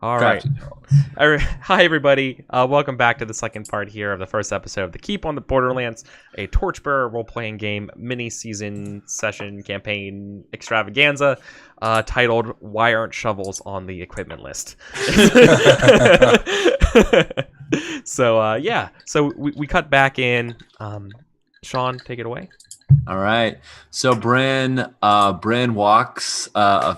All right. Hi, everybody. Welcome back to the second part here of the first episode of the Keep on the Borderlands, a Torchbearer role-playing game mini-season session campaign extravaganza titled "Why Aren't Shovels on the Equipment List?" So we cut back in. Sean, take it away. All right. So Bryn walks a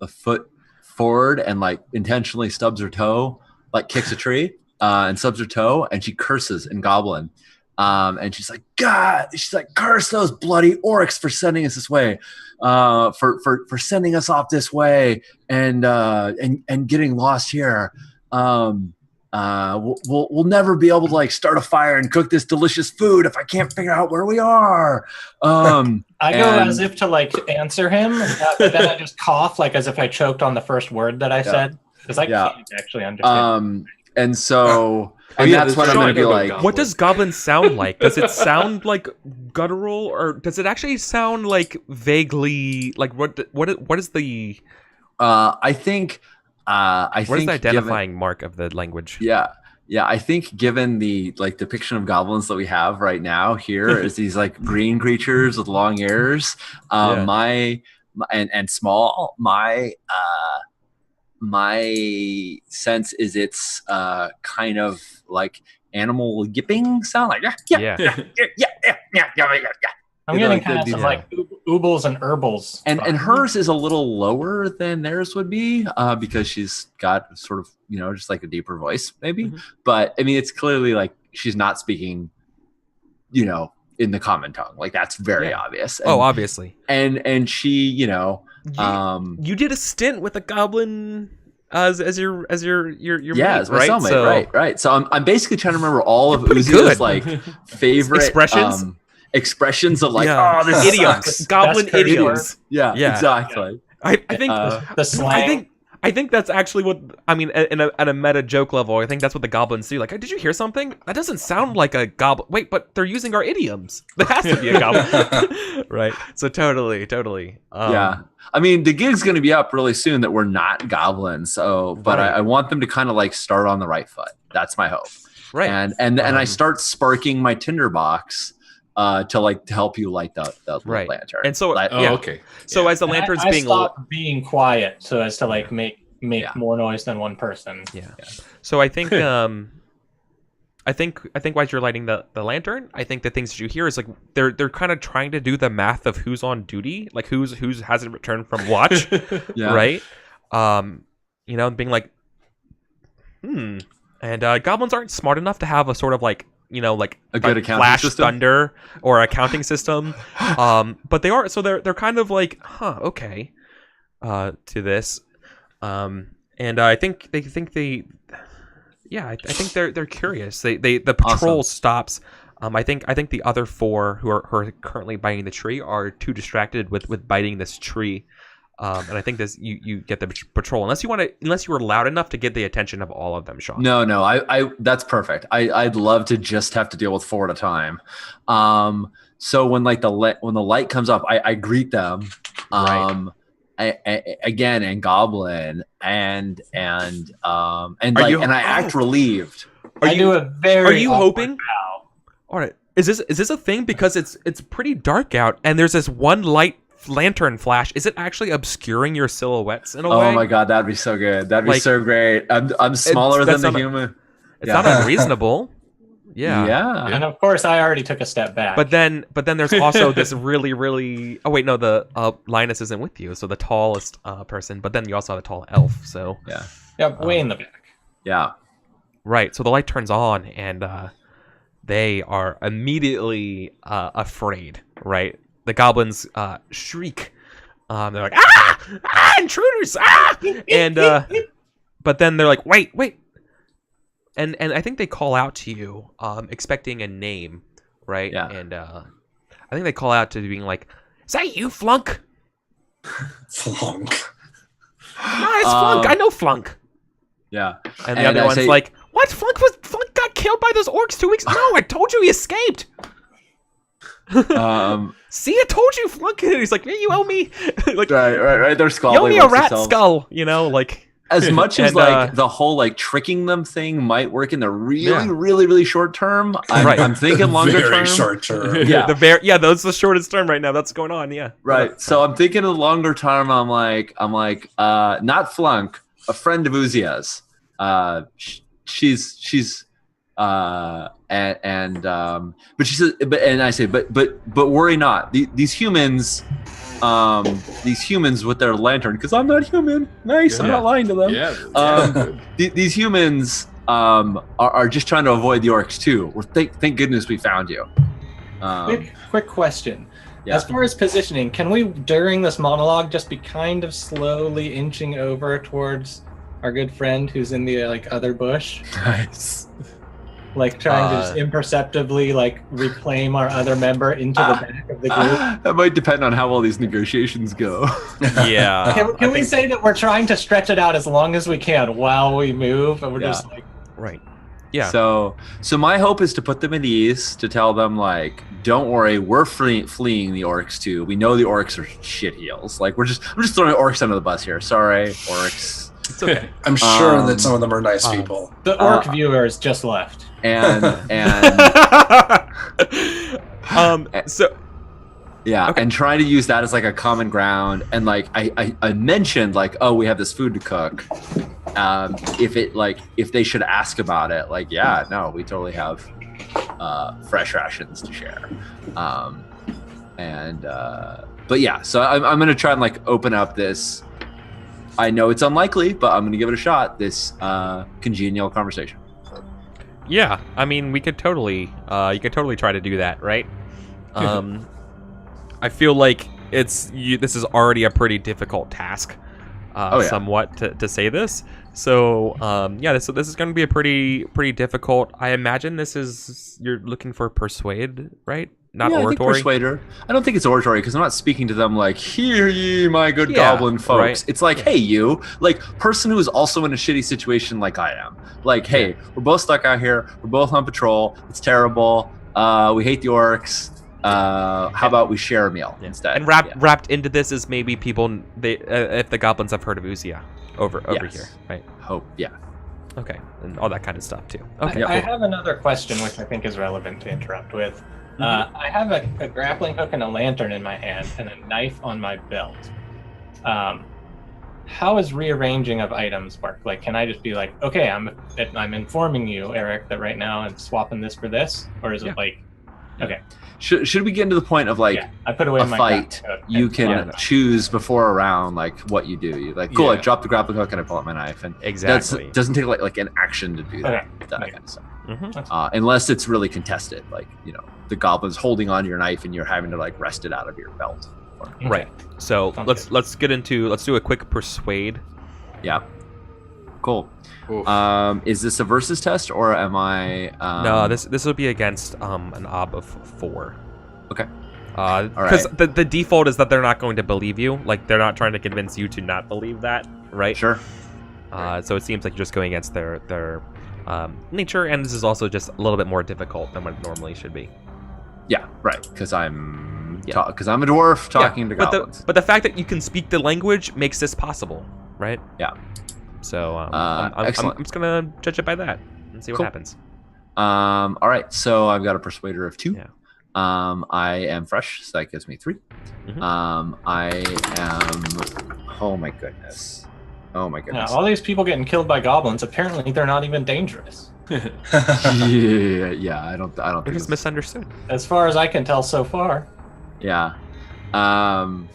foot forward and like intentionally stubs her toe, like kicks a tree and stubs her toe, and she curses in Goblin. And she's like, God, she's like, curse those bloody orcs for sending us this way, for sending us off this way and getting lost here. We'll never be able to like start a fire and cook this delicious food if I can't figure out where we are. I go as if to like answer him, but then I just cough like as if I choked on the first word that I said because I can't actually understand. And so that's what I'm going to be like. What does Goblin sound like? Does it sound like guttural, or does it actually sound like vaguely like what is the? I think. What is the identifying mark of the language? Yeah. I think given the like depiction of goblins that we have right now here is these like green creatures with long ears, my small. My sense is it's kind of like animal yipping sound, like yeah. I'm getting kind of some like oobles and herbles. And hers is a little lower than theirs would be because she's got sort of, just like a deeper voice maybe. Mm-hmm. But I mean, it's clearly like she's not speaking, in the common tongue. Like that's very obvious. And, obviously. And she, you did a stint with a goblin as your mate, as my right? Cellmate, right. So I'm basically trying to remember all of Uzi's like favorite expressions of like this idioms, sucks. Goblin idioms. Yeah, exactly. I think the slang. I think that's actually what I mean at a meta joke level. I think that's what the goblins do. Like, did you hear something? That doesn't sound like a goblin. Wait, but they're using our idioms. That has to be a goblin, right? So totally. Yeah, I mean the gig's going to be up really soon that we're not goblins. So, but I want them to kind of like start on the right foot. That's my hope. Right. And I start sparking my tinderbox. To help you light the lantern. And so okay. So as the lantern's I stopped being quiet so as to like make more noise than one person. Yeah. So I think I think while you're lighting the lantern, I think the things that you hear is like they're kind of trying to do the math of who's on duty, like who's hasn't returned from watch, right? Being like, and goblins aren't smart enough to have a sort of like like a good flash system? thunder or accounting system, but they are, so they're kind of like, okay, to this, and I think I think they're curious. The patrol stops. I think the other four who are currently biting the tree are too distracted with biting this tree. And I think this you get the patrol unless you were loud enough to get the attention of all of them, Sean. No, I that's perfect. I'd love to just have to deal with 4 at a time. So when like when the light comes up, I greet them. Again in Goblin and I act relieved. Are you hoping? All right, is this a thing because it's pretty dark out and there's this one light lantern flash? Is it actually obscuring your silhouettes in a way? Oh my god, that'd be so good. That'd be so great. I'm smaller than the human. It's not unreasonable. Yeah. And of course I already took a step back. But then there's also this really oh wait, no, the Linus isn't with you, so the tallest person, but then you also have a tall elf, so way in the back. Yeah. Right. So the light turns on and they are immediately afraid, right? The goblins shriek. They're like, intruders! And but then they're like, wait, and I think they call out to you, expecting a name, right? Yeah. And I think they call out to being like, "Is that you, Flunk?" Flunk. No, it's Flunk. I know Flunk. Yeah. And the other one's like, "What? Flunk got killed by those orcs 2 weeks? No, I told you he escaped." See, I told you, flunk it. He's like, "Hey, you owe me." Like, right. They're you owe squabbling me a amongst rat themselves. skull. You know, like. As much as And, like the whole like tricking them thing might work in the really, Yeah. really short term, Right. I'm thinking longer Very term. short term. Yeah. That's the shortest term right now. That's going on. Yeah. Right. So I'm thinking of the longer term. I'm like, not Flunk, a friend of Uzia's. She's but she says, and I say, but worry not. These humans with their lantern, because I'm not human. Nice, I'm not lying to them. These humans are just trying to avoid the orcs too. Thank goodness we found you. Quick question. Yeah. As far as positioning, can we, during this monologue, just be kind of slowly inching over towards our good friend who's in the other bush? Nice. Like trying to just imperceptibly reclaim our other member into the back of the group. That might depend on how well these negotiations go. Yeah. Can we say that we're trying to stretch it out as long as we can while we move, and we're just right. Yeah. So my hope is to put them at ease, to tell them don't worry, we're fleeing the orcs too. We know the orcs are shitheels. I'm just throwing orcs under the bus here. Sorry, orcs. It's okay. I'm sure that some of them are nice people. The orc viewers just left. And so yeah, okay. and trying to use that as a common ground. And I mentioned oh, we have this food to cook. If they should ask about it, yeah, no, we totally have fresh rations to share. But yeah, so I'm gonna try and open up this. I know it's unlikely, but I'm gonna give it a shot. This congenial conversation. Yeah, I mean, we could totally, you could totally try to do that, right? I feel like this is already a pretty difficult task, somewhat to say this. So, this is going to be a pretty difficult. I imagine you're looking for persuade, right? Not oratory. I think persuader. I don't think it's oratory because I'm not speaking to them hear ye, my good goblin folks. Right. It's hey, you, person who is also in a shitty situation like I am. Hey, we're both stuck out here. We're both on patrol. It's terrible. We hate the orcs. How about we share a meal instead? And wrapped into this is maybe people if the goblins have heard of Uzia over here, right? Hope, yeah. Okay, and all that kind of stuff too. Okay, I have another question which I think is relevant to interrupt with. I have a grappling hook and a lantern in my hand and a knife on my belt. How is rearranging of items work? Can I just be okay, I'm informing you, Eric, that right now I'm swapping this for this, or is it okay? Should we get into the point of I put away a my fight? You can choose before a round what you do. You cool. I drop the grappling hook and I pull out my knife, and exactly doesn't take an action to do that. Okay. That kind of stuff. Mm-hmm. Unless it's really contested, the goblin's holding on to your knife and you're having to wrest it out of your belt. Right. So let's do a quick persuade. Yeah. Cool. Is this a versus test or am I? No, this will be against an ob of 4. Okay. Because the default is that they're not going to believe you. They're not trying to convince you to not believe that, right? Sure. So it seems like you're just going against their nature, and this is also just a little bit more difficult than what it normally should be. Yeah, right. Because I'm a dwarf talking to goblins. But the fact that you can speak the language makes this possible, right? Yeah. So excellent. I'm just gonna judge it by that and see what happens. All right. So I've got a persuader of 2. Yeah. I am fresh, so that gives me 3. Mm-hmm. I am. Oh my goodness. Yeah, all these people getting killed by goblins. Apparently, they're not even dangerous. yeah. I don't They're think just misunderstood. As far as I can tell so far. Yeah. I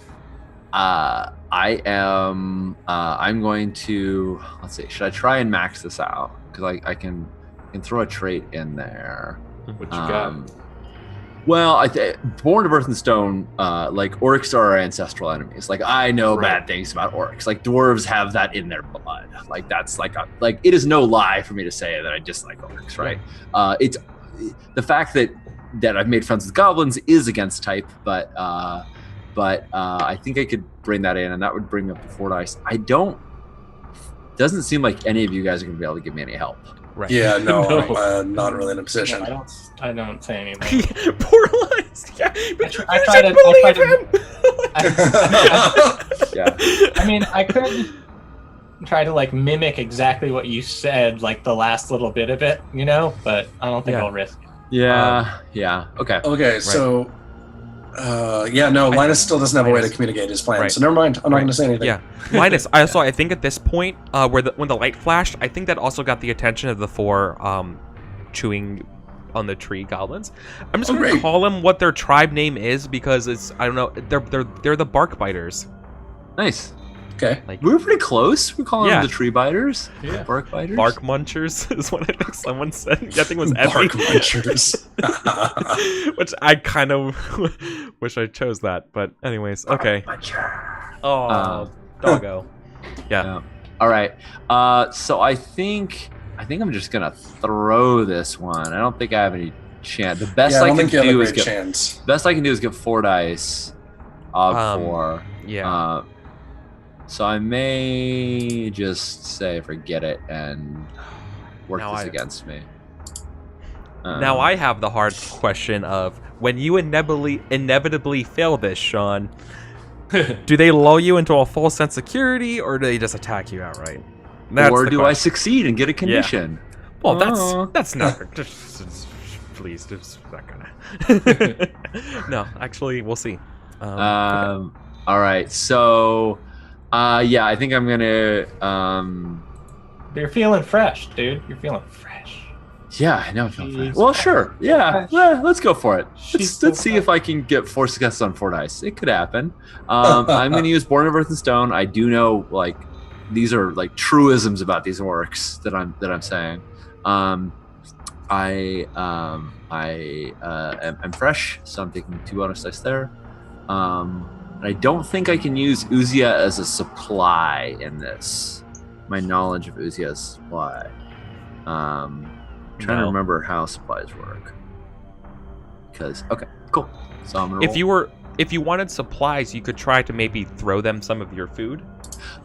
am. I'm going to. Let's see. Should I try and max this out? Because I can throw a trait in there. What you got? Well, Born of Earth and Stone, orcs are our ancestral enemies. I know bad things about orcs. Dwarves have that in their blood. That's it is no lie for me to say that I dislike orcs, right? It's the fact that I've made friends with goblins is against type, but I think I could bring that in, and that would bring up the 4 dice. Doesn't seem like any of you guys are going to be able to give me any help. Right. Yeah, no, No. I'm not really in a position. No, I don't say anything. Borderlands. Yeah, but you I try should to- believe him. Yeah. I mean, I could try to like mimic exactly what you said, like the last little bit of it, you know, but I don't think Yeah. I'll risk it. Yeah. Yeah. Okay. Okay, so no, Linus still doesn't have a way to Linus. communicate his plan, Right. so never mind. I'm not Right. going to say anything. Yeah, Linus. I think at this point, when the light flashed, I think that also got the attention of the 4 chewing on the tree goblins. I'm just gonna great. call them what their tribe name is because it's I don't know. They're the bark biters. Nice. Okay. Like We were pretty close. We're calling Yeah. them the tree biters. Yeah. Bark biters. bark munchers is what I think someone said. I think it was Bark Effie. munchers. Which I kind of wish I chose that, but anyways, okay. Oh, doggo. Yeah. All right. So I think I'm just gonna throw this one. I don't think I have any chance. The best Yeah, I I don't can think you have a do is great get chance. best I can do is get 4 dice. Of 4. Yeah. So I may just say forget it and work Now this I- against me. Now I have the hard question of when you inevitably fail this, Sean. Do they lull you into a false sense of security, or do they just attack you outright? That's or the do I question. succeed and get a condition? Well, Oh. that's not. Please, it's not gonna. No, actually, we'll see. Okay. All right. So, yeah, I think I'm gonna. You're feeling fresh, dude. You're feeling fresh. Yeah, I know. I feel Jeez. fast. Well, sure. Yeah, let's go for it. She's Let's so see if I can get 4 successes on 4 dice. It could happen. I'm going to use Born of Earth and Stone. I do know, like, these are like truisms about these orcs that I'm saying. I'm fresh, so I'm taking 2 bonus dice there. And I don't think I can use Uzia as a supply in this. My knowledge of Uzia as supply. Trying to No. remember how supplies work. Because okay, cool. So I'm gonna If you wanted supplies, you could try to maybe throw them some of your food.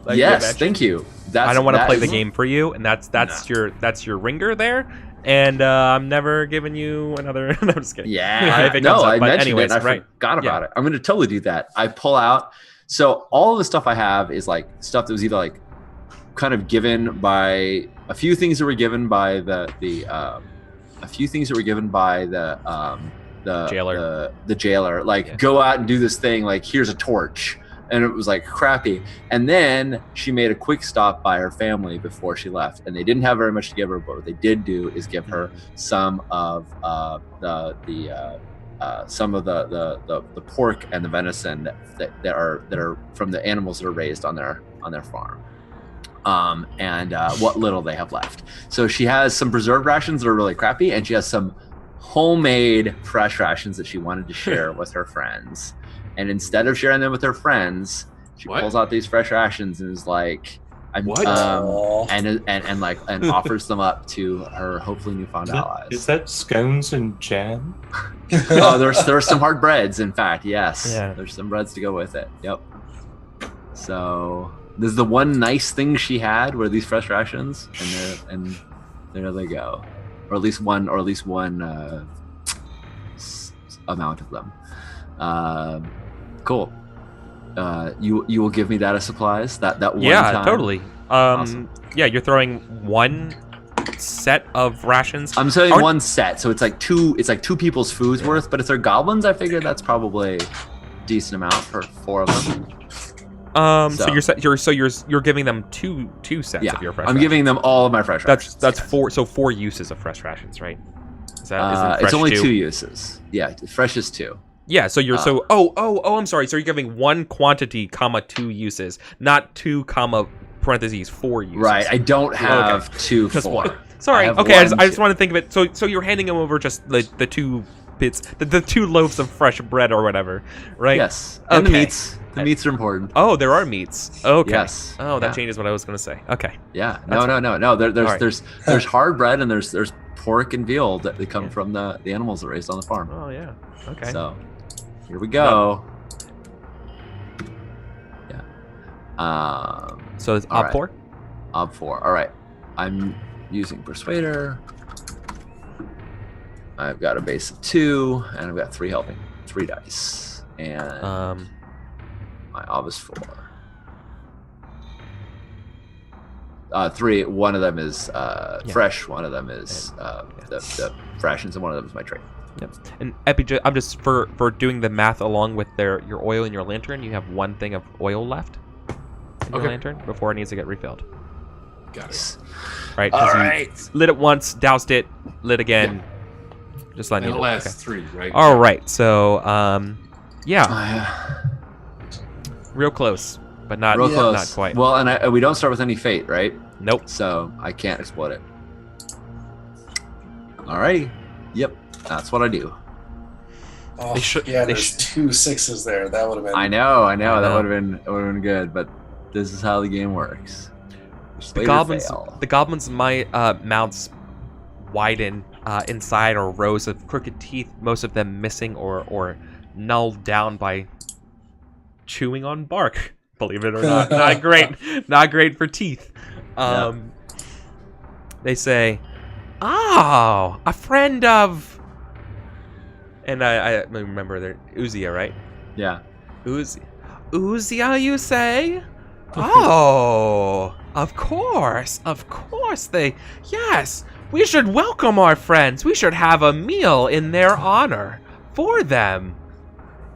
like you yes, mentioned. thank you. I don't want to that play the is- game for you, and that's your ringer there. And I'm never giving you another. No, I'm just kidding. Yeah, If it no, comes up, I but mentioned anyways, it. And I right. forgot about it. I'm gonna totally do that. I pull out. So all of the stuff I have is like stuff that was either like kind of given by a few things that were given by the Jailer. the jailer, like Yeah. go out and do this thing, like here's a torch, and it was like crappy. And then she made a quick stop by her family before she left, and they didn't have very much to give her, but what they did do is give her some of the pork and the venison that are from the animals that are raised on their farm. And what little they have left. So she has some preserved rations that are really crappy, and she has some homemade fresh rations that she wanted to share with her friends. And instead of sharing them with her friends, she What? pulls out these fresh rations and is like, What? and offers them up to her hopefully newfound allies. Is that scones and jam? Oh, there's some hard breads, in fact. Yes, Yeah. there's some breads to go with it. Yep. So this is the one nice thing she had were these fresh rations, and there they go, or at least one amount of them. Cool. You will give me that as supplies. That one Yeah, time? totally. Awesome. Yeah, you're throwing one set of rations. I'm saying Aren't- one set, so it's like two people's foods worth. But if they're goblins, I figure that's probably a decent amount for 4 of them. So you're giving them two sets Yeah, of your fresh I'm rations. giving them all of my fresh rations. That's yes. 4 uses of fresh rations, right? Isn't It's fresh only 2? 2 uses. Yeah, fresh is 2. Yeah, so you're I'm sorry. So you're giving 1 quantity, 2 uses, not 2, parentheses 4 uses. Right. I don't have 2 Just 4. 1. Sorry. I have Okay, I 1, just 2. want to think of it. So you're handing them over just the 2 bits, the 2 loaves of fresh bread or whatever, right? Yes. And the Okay. meats. The meats are important. Oh, there are meats. Okay. Yes. Oh, that Yeah. changes what I was going to say. Okay. Yeah. That's No. There's All right. there's hard bread, and there's pork and veal that they come Yeah. from the animals that are raised on the farm. Oh yeah. Okay. So here we go. Yeah. So it's all op right. 4. Ob 4. All right. I'm using Persuader. I've got a base of 2, and I've got 3 helping. 3 dice. And my Ob is 4. 3. One of them is fresh. One of them is the fractions, and one of them is my trait. Yep. And Epi, I'm just for doing the math along with your oil in your lantern. You have 1 thing of oil left in your lantern before it needs to get refilled. Got it. Right. All right. Lit it once, doused it, lit again. Yeah. Just letting And you it know. lasts 3, right? All right. So real close, but not Real close. not quite. Well, and we don't start with any fate, right? Nope. So I can't explode it. Alrighty. Yep. That's what I do. Oh, they there's 2 6s there. That would have been. I know. That know. would have been good, but this is how the game works. The goblins' mouths widen inside are rows of crooked teeth, most of them missing or nulled down by chewing on bark. Believe it or not, not great for teeth. They say, "Oh, a friend of," and I remember they're Uzia, right? Yeah. Uzia, you say? Oh, of course. Yes, we should welcome our friends. We should have a meal in their honor for them.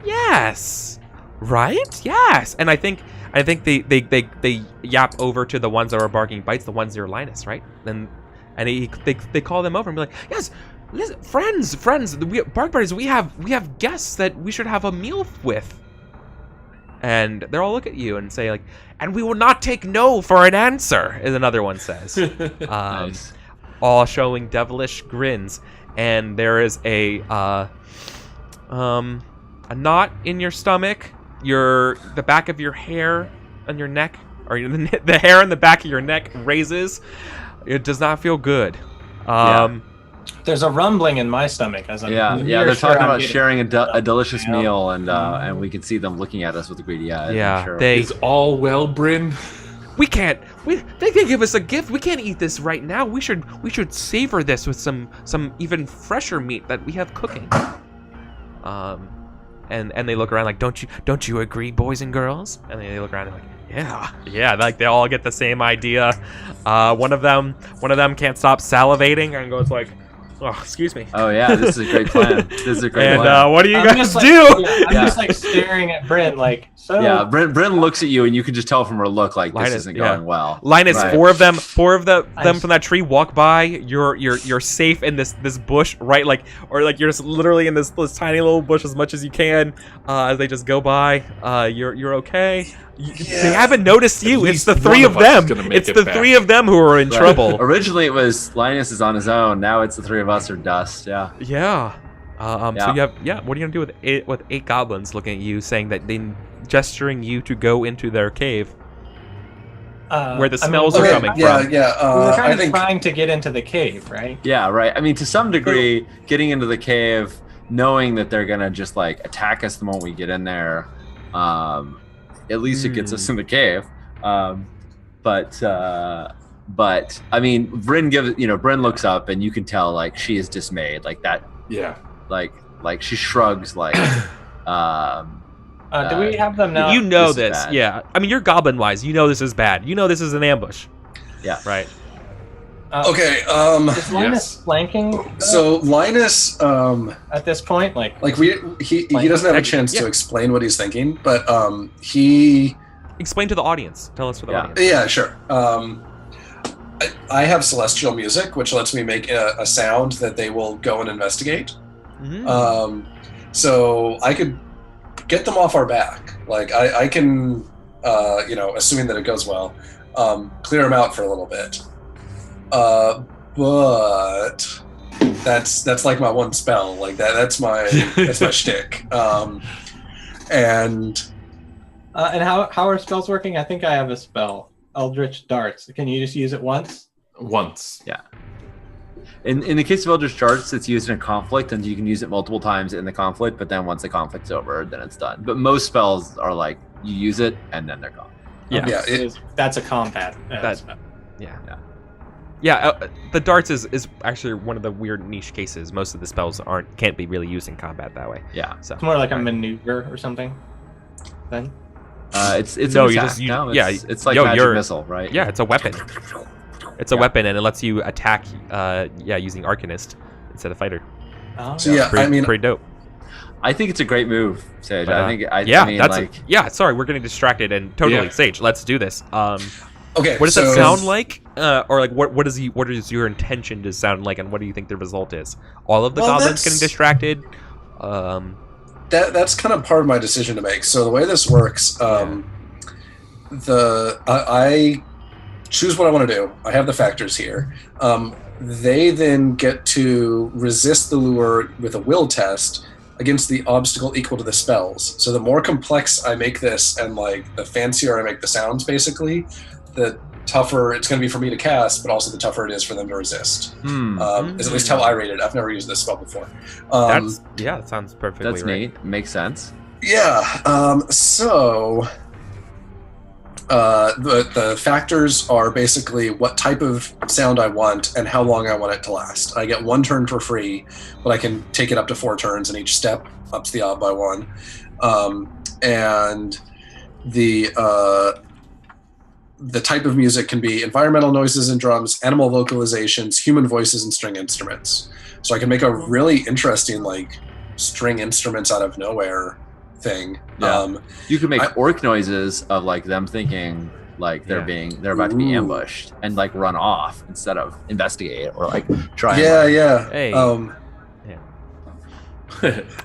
Yes, right? Yes, and I think they yap over to the ones that were barking bites, the ones near Linus, right? And they call them over and be like, yes, listen, friends, bark buddies, we have guests that we should have a meal with. And they'll all look at you and say, like, and we will not take no for an answer, as another one says. Nice. All showing devilish grins. And there is a knot in your stomach, the back of your hair on your neck, or the hair on the back of your neck raises. It does not feel good. There's a rumbling in my stomach as I'm. They're talking about sharing a delicious meal, and we can see them looking at us with greedy eyes. Yeah, I'm sure. Is all well, Bryn? We can't. They can give us a gift. We can't eat this right now. We should savor this with some even fresher meat that we have cooking. And they look around like, don't you agree, boys and girls? And they look around and like, yeah, like they all get the same idea. One of them can't stop salivating and goes like, oh, excuse me. Oh yeah, this is a great plan. And what do you guys do? I'm just like staring at Bryn like, so. Yeah, Bryn looks at you, and you can just tell from her look like Linus, this isn't going well. Linus, Right. four of them from that tree walk by. You're safe in this bush, right? Or you're just literally in this tiny little bush as much as you can. As they just go by, you're okay. They haven't noticed you. It's the three of them. It's the three of them who are in trouble. Originally, it was Linus is on his own. Now it's the 3 of us are dust. Yeah. Yeah. So you have what are you gonna do with 8 goblins looking at you, saying that they gesturing you to go into their cave, where the smells are coming from? We were trying to get into the cave, right? Yeah, right. I mean, to some degree, getting into the cave, knowing that they're gonna just like attack us the moment we get in there, at least it gets us in the cave. But I mean, Bryn looks up and you can tell like she is dismayed, like that. Yeah. Like she shrugs, like. Do we have them now? You know this. Yeah. I mean, you're goblin wise. You know this is bad. You know this is an ambush. Yeah. Right. Okay. Is Linus flanking? So Linus, at this point, he doesn't have a chance to explain what he's thinking, but he explain to the audience. Tell us for the audience. Yeah, sure. I have celestial music, which lets me make a sound that they will go and investigate. Mm-hmm. So I could get them off our back. Like I can, assuming that it goes well, clear them out for a little bit. But that's like my one spell. Like that's my shtick. And how are spells working? I think I have a spell, Eldritch Darts. Can you just use it once? Once. Yeah. In the case of Eldritch Darts, it's used in a conflict, and you can use it multiple times in the conflict, but then once the conflict's over, then it's done. But most spells are like, you use it, and then they're gone. Yeah. That's a combat. Yeah. the darts is actually one of the weird niche cases. Most of the spells can't be really used in combat that way. Yeah. So It's more like a maneuver or something. Then. It's No, an you attack. just- you- No, yeah, it's like yo, magic you're- missile, right? yeah, it's a weapon. It's a Yeah. weapon, and it lets you attack. Using Arcanist instead of fighter. Oh. So yeah, Pretty, I mean, pretty dope. I think it's a great move, Sage. But, I think. I mean, that's like, sorry, we're getting distracted and totally Yeah. Sage. Let's do this. okay. What does so, that sound like? Or like what is your intention to sound like, and what do you think the result is? All of the Well, goblins that's- getting distracted. That's kind of part of my decision to make. So the way this works, I choose what I want to do. I have the factors here. They then get to resist the lure with a will test against the obstacle equal to the spells. So the more complex I make this, and like the fancier I make the sounds, basically, the tougher it's going to be for me to cast, but also the tougher it is for them to resist. Is at least how I rate it. I've never used this spell before. That sounds perfectly that's right. neat. Makes sense. Yeah. So the factors are basically what type of sound I want and how long I want it to last. I get 1 turn for free, but I can take it up to 4 turns, and each step ups the odd by 1. And the type of music can be environmental noises and drums, animal vocalizations, human voices, and string instruments. So I can make a really interesting like string instruments out of nowhere thing. Yeah. You could make orc noises of like them thinking like they're about to be ambushed and like run off instead of investigate or like try. Yeah. Hey.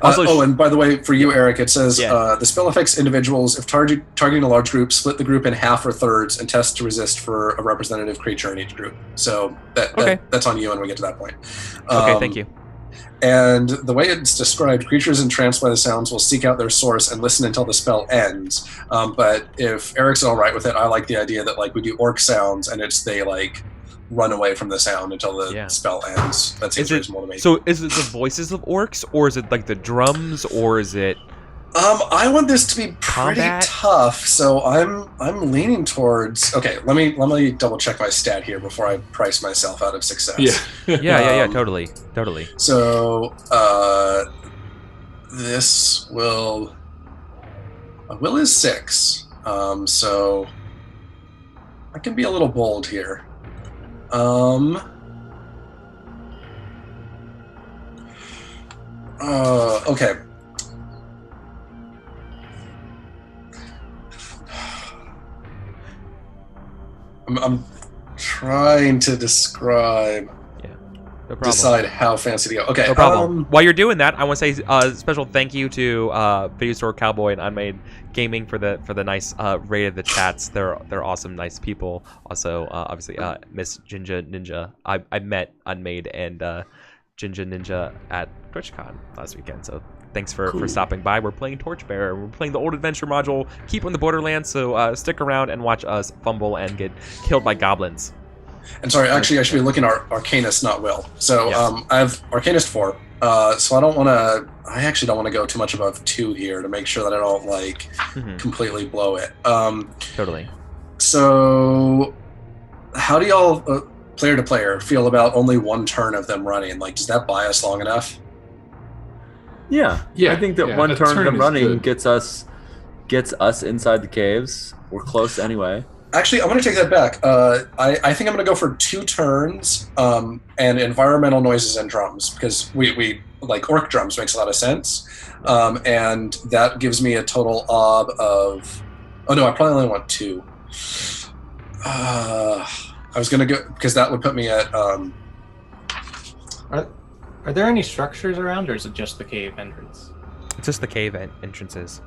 Also, and by the way, for you, Eric, it says Yeah. the spell affects individuals if targeting a large group. Split the group in half or thirds and test to resist for a representative creature in each group. So that's on you when we get to that point. Okay, thank you. And the way it's described, creatures entranced by the sounds will seek out their source and listen until the spell ends. But if Eric's all right with it, I like the idea that like we do orc sounds and they like run away from the sound until the spell ends. That seems reasonable to me. So is it the voices of orcs, or is it like the drums, or is it? I want this to be pretty Combat? tough, so I'm leaning towards. Okay, let me double check my stat here before I price myself out of success. Yeah, totally. So this will. A will is 6. So I can be a little bold here. Okay. I'm trying to describe. No problem. Decide how fancy to go. Okay. No problem. While you're doing that, I want to say a special thank you to Video Store Cowboy and Unmade Gaming for the nice raid of the chats. They're awesome, nice people. Also, obviously, Miss Jinja Ninja. I met Unmade and Jinja Ninja at TwitchCon last weekend. So thanks for stopping by. We're playing Torchbearer. We're playing the old adventure module. Keep on the Borderlands. So stick around and watch us fumble and get killed by goblins. And sorry, actually, I should be looking at Arcanist, not Will. So I have Arcanist 4. So I actually don't want to go too much above 2 here to make sure that I don't like completely blow it. Totally. So how do y'all, player to player, feel about only 1 turn of them running? Like, does that buy us long enough? Yeah. I think that one turn of them running gets us inside the caves. We're close anyway. Actually, I'm going to take that back. I think I'm going to go for 2 turns and environmental noises and drums, because we like orc drums makes a lot of sense. And that gives me a total of... Oh, no, I probably only want 2. I was going to go... Because that would put me at... Are there any structures around, or is it just the cave entrance? It's just the cave entrances.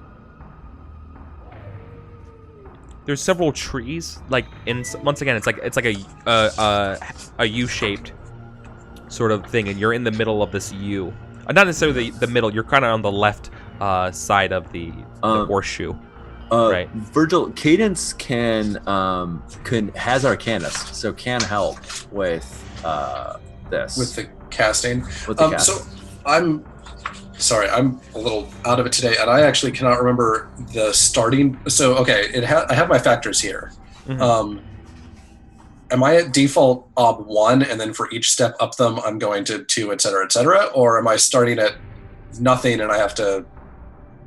There's several trees, like once again, it's like a U-shaped sort of thing, and you're in the middle of this U. Not necessarily the middle. You're kind of on the left side of the horseshoe, right? Virgil, Cadence has Arcanist, so can help with this. With the casting. With the casting. So I'm sorry, I'm a little out of it today, and I actually cannot remember the starting. So okay, I have my factors here. am I at default ob 1, and then for each step up them, I'm going to 2, et cetera, or am I starting at nothing and I have to?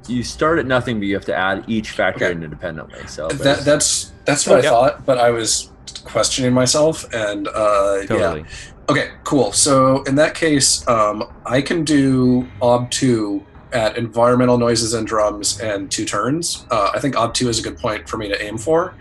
You start at nothing, but you have to add each factor in independently. So that's what I thought, but I was questioning myself, and Totally. yeah. Okay, cool. So in that case, I can do ob 2 at environmental noises and drums and 2 turns. I think ob 2 is a good point for me to aim for.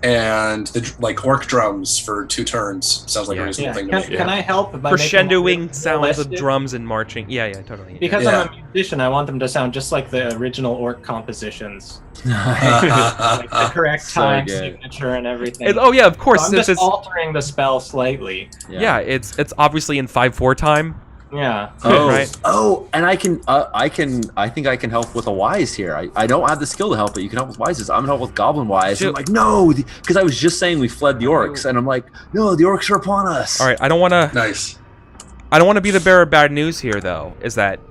And the orc drums for 2 turns sounds like a reasonable thing to me. Can I help by crescendoing sounds of drums and marching? Yeah, totally. Because I'm a musician, I want them to sound just like the original orc compositions. Like the correct time signature and everything. Of course. So I'm just altering the spell slightly. Yeah, it's obviously in 5/4 time. Yeah. Oh, right. Oh, and I think I can help with a wise here. I don't have the skill to help, but you can help with wises. I'm gonna help with goblin wise. I'm like, no, because I was just saying we fled the orcs, and I'm like, no, the orcs are upon us. All right, I don't want to. Nice. I don't want to be the bearer of bad news here, though. Is that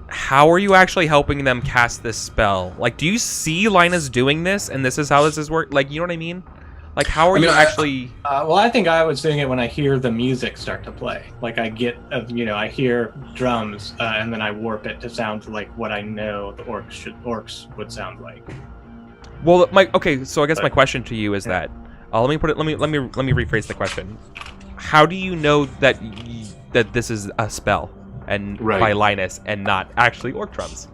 how are you actually helping them cast this spell? Like, do you see Linus doing this, and this is how this is work? Like, you know what I mean? Like, how are you actually? Well, I think I was doing it when I hear the music start to play. Like, I get, I hear drums, and then I warp it to sound like what I know the orcs would sound like. Well, so I guess my question to you is that, let me rephrase the question. How do you know that that this is a spell and by Linus and not actually orc drums?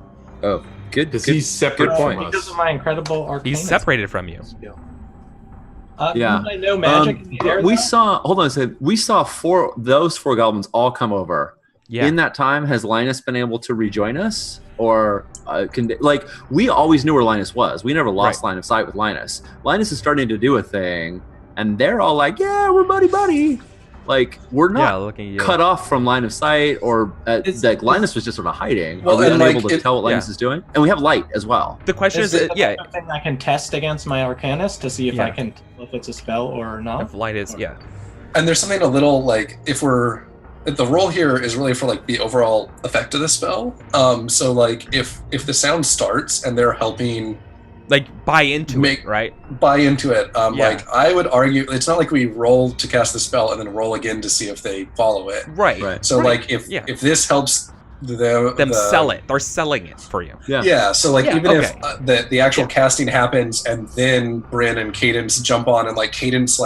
Oh, good. Because he's separate from us. Because of my incredible arcana. He's separated from you. I know magic in the air, we saw. Hold on a second. We saw those 4 goblins all come over. Yeah. In that time, has Linus been able to rejoin us, or we always knew where Linus was. We never lost line of sight with Linus. Linus is starting to do a thing, and they're all like, "Yeah, we're buddy." Like, we're not cut off from line of sight, or Linus was just sort of hiding. Are we unable to tell what Linus is doing? And we have light as well. The question is something I can test against my Arcanist to see if I can tell if it's a spell or not. If light is, And there's something a little if the role here is really for the overall effect of the spell. So if the sound starts and they're helping. Buy into it, right? Buy into it. I would argue it's not like we roll to cast the spell and then roll again to see if they follow it. Right. So if this helps them sell it, they're selling it for you. Yeah. So even if the actual casting happens and then Bryn and Cadence jump on and Cadence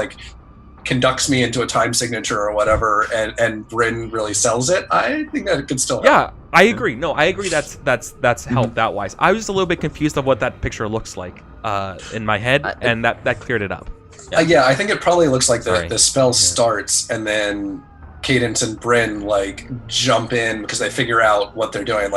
conducts me into a time signature or whatever, and Bryn really sells it, I think that it could still help. Yeah, I agree. No, I agree. That's helped that wise. I was just a little bit confused of what that picture looks like in my head, and that cleared it up. Yeah, I think it probably looks like the spell starts and then Cadence and Bryn jump in because they figure out what they're doing.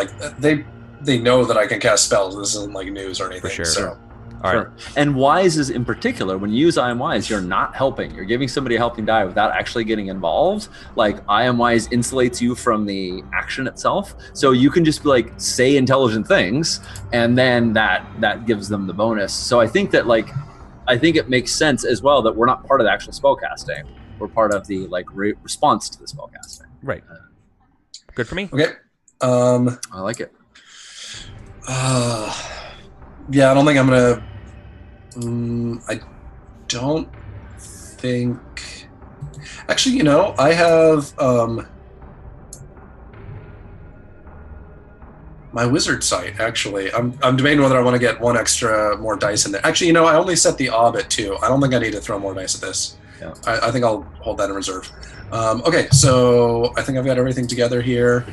They know that I can cast spells. This isn't news or anything. For sure. So. All right. And wises in particular, when you use I am wise, you're not helping. You're giving somebody a helping die without actually getting involved. I am wise insulates you from the action itself, so you can just say intelligent things, and then that gives them the bonus. So I think that I think it makes sense as well that we're not part of the actual spellcasting. We're part of the response to the spellcasting. Right. Good for me. Okay. I like it. Yeah, I don't think I'm gonna. I don't think. Actually, I have my wizard sight. Actually, I'm debating whether I want to get one extra more dice in there. Actually, I only set the ob at 2. I don't think I need to throw more dice at this. Yeah. I think I'll hold that in reserve. Okay, so I think I've got everything together here,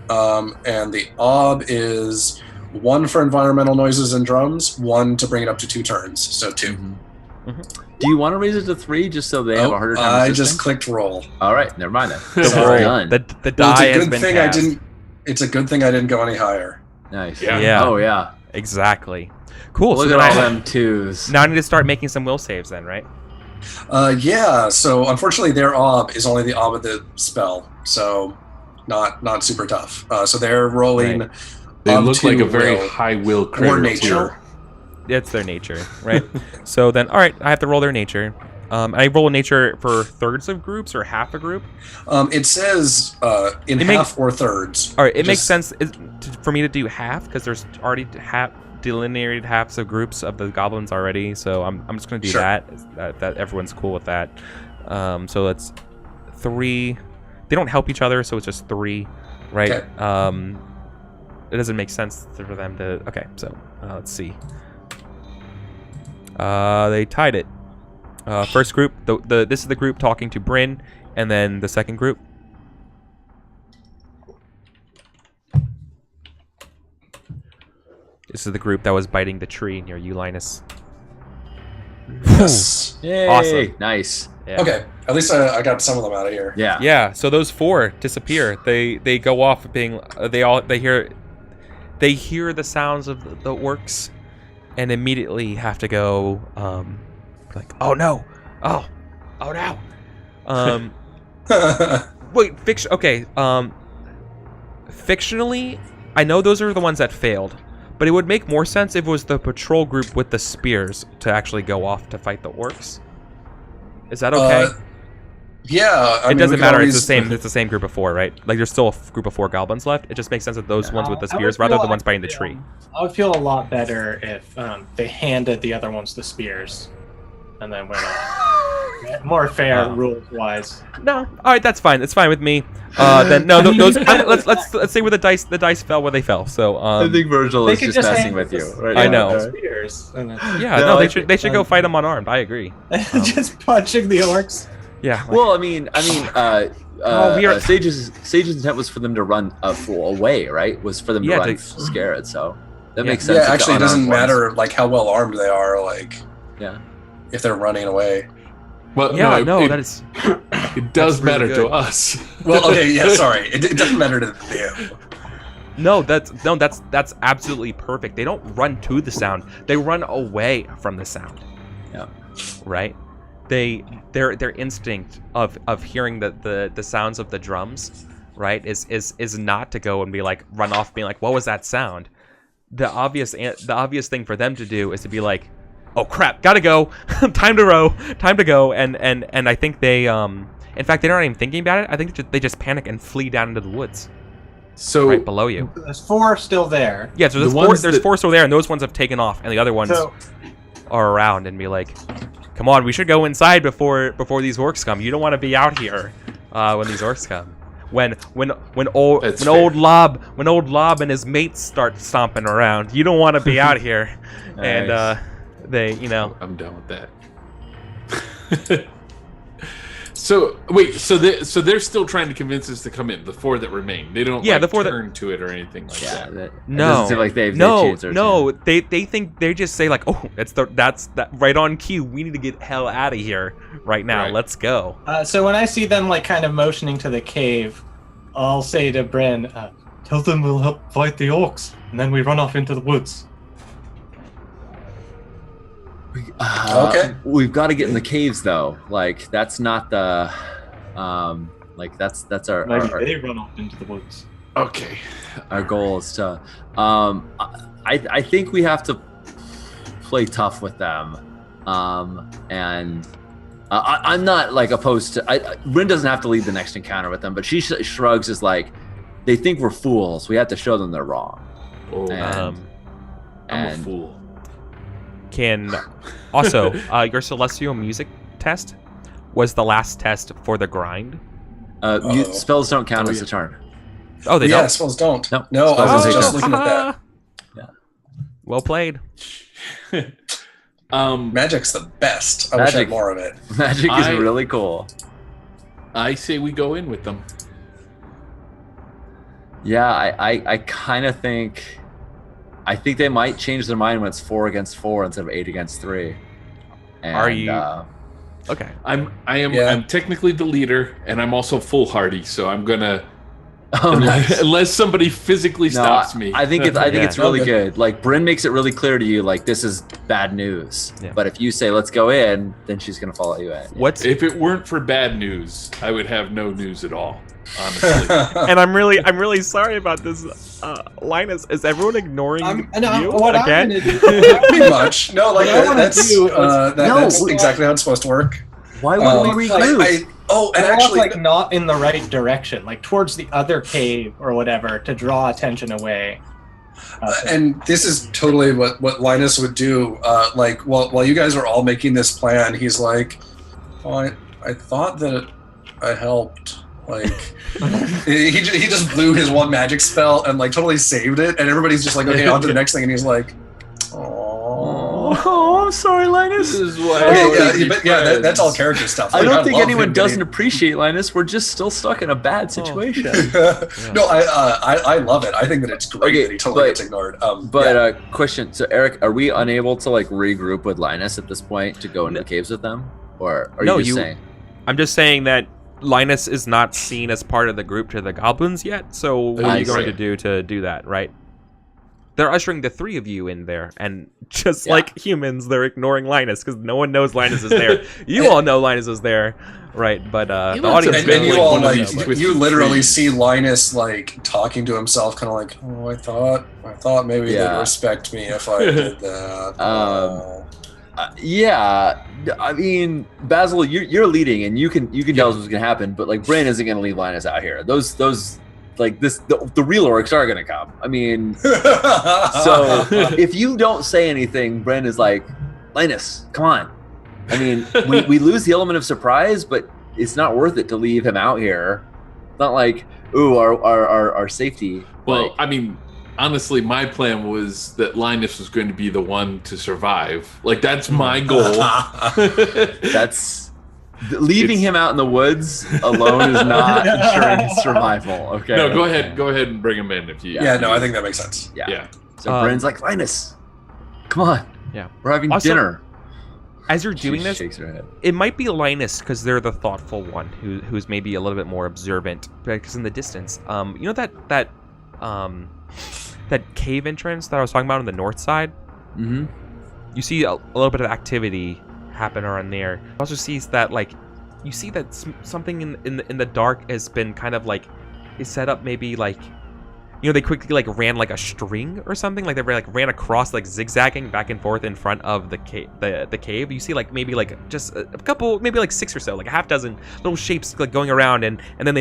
and the ob is 1 for environmental noises and drums, 1 to bring it up to 2 turns, so 2. Mm-hmm. Do you want to raise it to 3 just so they have a harder time resisting? I just clicked roll. All right, never mind then. The die has been cast. It's a good thing I didn't go any higher. Nice. Yeah. Oh yeah. Exactly. Cool. Look so at all them 2s. Now I need to start making some will saves then, right? Yeah. So unfortunately, their ob is only the ob of the spell, so not super tough. So they're rolling. Right. They look like a very high will critter. Or nature. It's their nature, right? So then, all right, I have to roll their nature. I roll a nature for thirds of groups or half a group. It says half or thirds. All right, it makes sense for me to do half because there's already delineated halves of groups of the goblins already, so I'm just gonna do that. That everyone's cool with that. So it's 3. They don't help each other, so it's just 3, right? Okay. It doesn't make sense for them to. Okay, so let's see. They tied it. First group. This is the group talking to Bryn, and then the second group. This is the group that was biting the tree near you, Linus. Yes. Yay. Awesome. Nice. Yeah. Okay. At least I got some of them out of here. Yeah. Yeah. So those 4 disappear. They go off being. They hear the sounds of the orcs, and immediately have to go. Like, oh no, oh no. Wait. Fiction. Okay. Fictionally, I know those are the ones that failed. But it would make more sense if it was the patrol group with the spears to actually go off to fight the orcs. Is that okay? Yeah. It doesn't matter. It's the same group of 4, right? Like there's still a group of 4 goblins left. It just makes sense that those ones with the spears rather than the ones biting the tree. I would feel a lot better if they handed the other ones the spears, and then went on. More fair rules-wise. No, all right, that's fine. It's fine with me. Then no, those. Let's say where the dice fell where they fell. So I think Virgil is just messing with you. Right I now. know. Spears, Yeah, no, they should go fight them unarmed. I agree. Just punching the orcs. Yeah. Like, Well, I mean, Sage's intent was for them to run away, right? Was for them to run scared. So that makes sense. Yeah, actually, it doesn't matter like how well armed they are. Like, yeah, if they're running away. Well, that is. It does really matter good. to us. Well, okay, yeah, sorry, it doesn't matter to them. No, that's absolutely perfect. They don't run to the sound; they run away from the sound. Yeah. Right. Their instinct of hearing the sounds of the drums, right, is not to go and be like run off, being like, what was that sound? The obvious thing for them to do is to be like, oh crap, gotta go, time to go, and I think they in fact they're not even thinking about it. I think they just panic and flee down into the woods. So right below you. There's 4 still there. Yeah, so there's 4 still there, and those ones have taken off, and the other ones are around and be like, come on, we should go inside before these orcs come. You don't want to be out here when these orcs come. When old Lob and his mates start stomping around, you don't want to be out here. Nice. And they, I'm done with that. So wait, so they're still trying to convince us to come in. The 4 that remain, they don't turn to it or anything like that. It doesn't seem like they've changed their tune. They think they just say like, oh, that's that right on cue. We need to get hell out of here right now. Right. Let's go. So when I see them like kind of motioning to the cave, I'll say to Bryn, "Tell them we'll help fight the orcs, and then we run off into the woods." Okay. We've got to get in the caves though. Like that's not the that's our Maybe they run off into the woods. Okay. Our goal is to I think we have to play tough with them. And I'm not like opposed to Bryn doesn't have to lead the next encounter with them, but she shrugs as like they think we're fools. We have to show them they're wrong. Oh, And I'm a fool. Can also your Celestial music test was the last test for the grind. Spells don't count as a turn. Oh, they Yeah, don't. spells don't. No, I was spells just don't. looking at that. Yeah. Well played. Magic's the best. I wish I had more of it. Magic is really cool. I say we go in with them. Yeah, I kind of think. I think they might change their mind when it's 4 against 4 instead of 8 against 3. And, Are you okay? I'm technically the leader, and I'm also foolhardy, so I'm gonna unless somebody physically stops me. I think it's really good. Like Bryn makes it really clear to you, like this is bad news. Yeah. But if you say let's go in, then she's gonna follow you in. If it weren't for bad news, I would have no news at all. Honestly. And I'm really sorry about this. Linus, is everyone ignoring you again? Pretty much. No, like that's exactly how it's supposed to work. Why would we regroup? And actually, like not in the right direction, like towards the other cave or whatever, to draw attention away. And this is totally what Linus would do. Like, while you guys are all making this plan, he's like, "Oh, I thought that I helped." Like, he just blew his one magic spell and like totally saved it, and everybody's just like, "Okay, on to the next thing." And he's like, Oh, I'm sorry, Linus. This is why. That's all character stuff. Like, I don't think anyone doesn't getting... appreciate Linus. We're just still stuck in a bad situation. No, I love it. I think that it's great that he totally gets ignored. Question. So, Eric, are we unable to like regroup with Linus at this point to go into the caves with them, or are you just saying? I'm just saying that Linus is not seen as part of the group to the goblins yet. So, what are you going to do that, right? They're ushering the three of you in there, and just like humans, they're ignoring Linus because no one knows Linus is there. You all know Linus is there, right? But the audience, and you all you literally see Linus like talking to himself, kind of like, "Oh, I thought maybe they'd respect me if I did that." I mean, Basil, you're leading, and you can tell us what's gonna happen, but like, Brain isn't gonna leave Linus out here. Those. Like this, the real orcs are gonna come. I mean, so if you don't say anything, Bren is like, Linus, come on. I mean, we lose the element of surprise, but it's not worth it to leave him out here. It's not like, ooh, our safety. Well, I mean, honestly, my plan was that Linus was going to be the one to survive. Like, that's my goal. Leaving him out in the woods alone is not ensuring his survival. Okay. No, go ahead and bring him in if you. Yeah, no, I think that makes sense. Yeah. So Bren's like, Linus, come on. Yeah, we're having dinner. As you're doing this, it might be Linus because they're the thoughtful one who's maybe a little bit more observant. Because in the distance, you know that cave entrance that I was talking about on the north side. Mm-hmm. You see a little bit of activity happen around there. You also sees that you see that something in the dark has been kind of like is set up, maybe like, you know, they quickly like ran like a string or something, like they ran across, like zigzagging back and forth in front of the cave. You see like maybe like just a couple, maybe like 6 or so, like a half dozen little shapes like going around, and then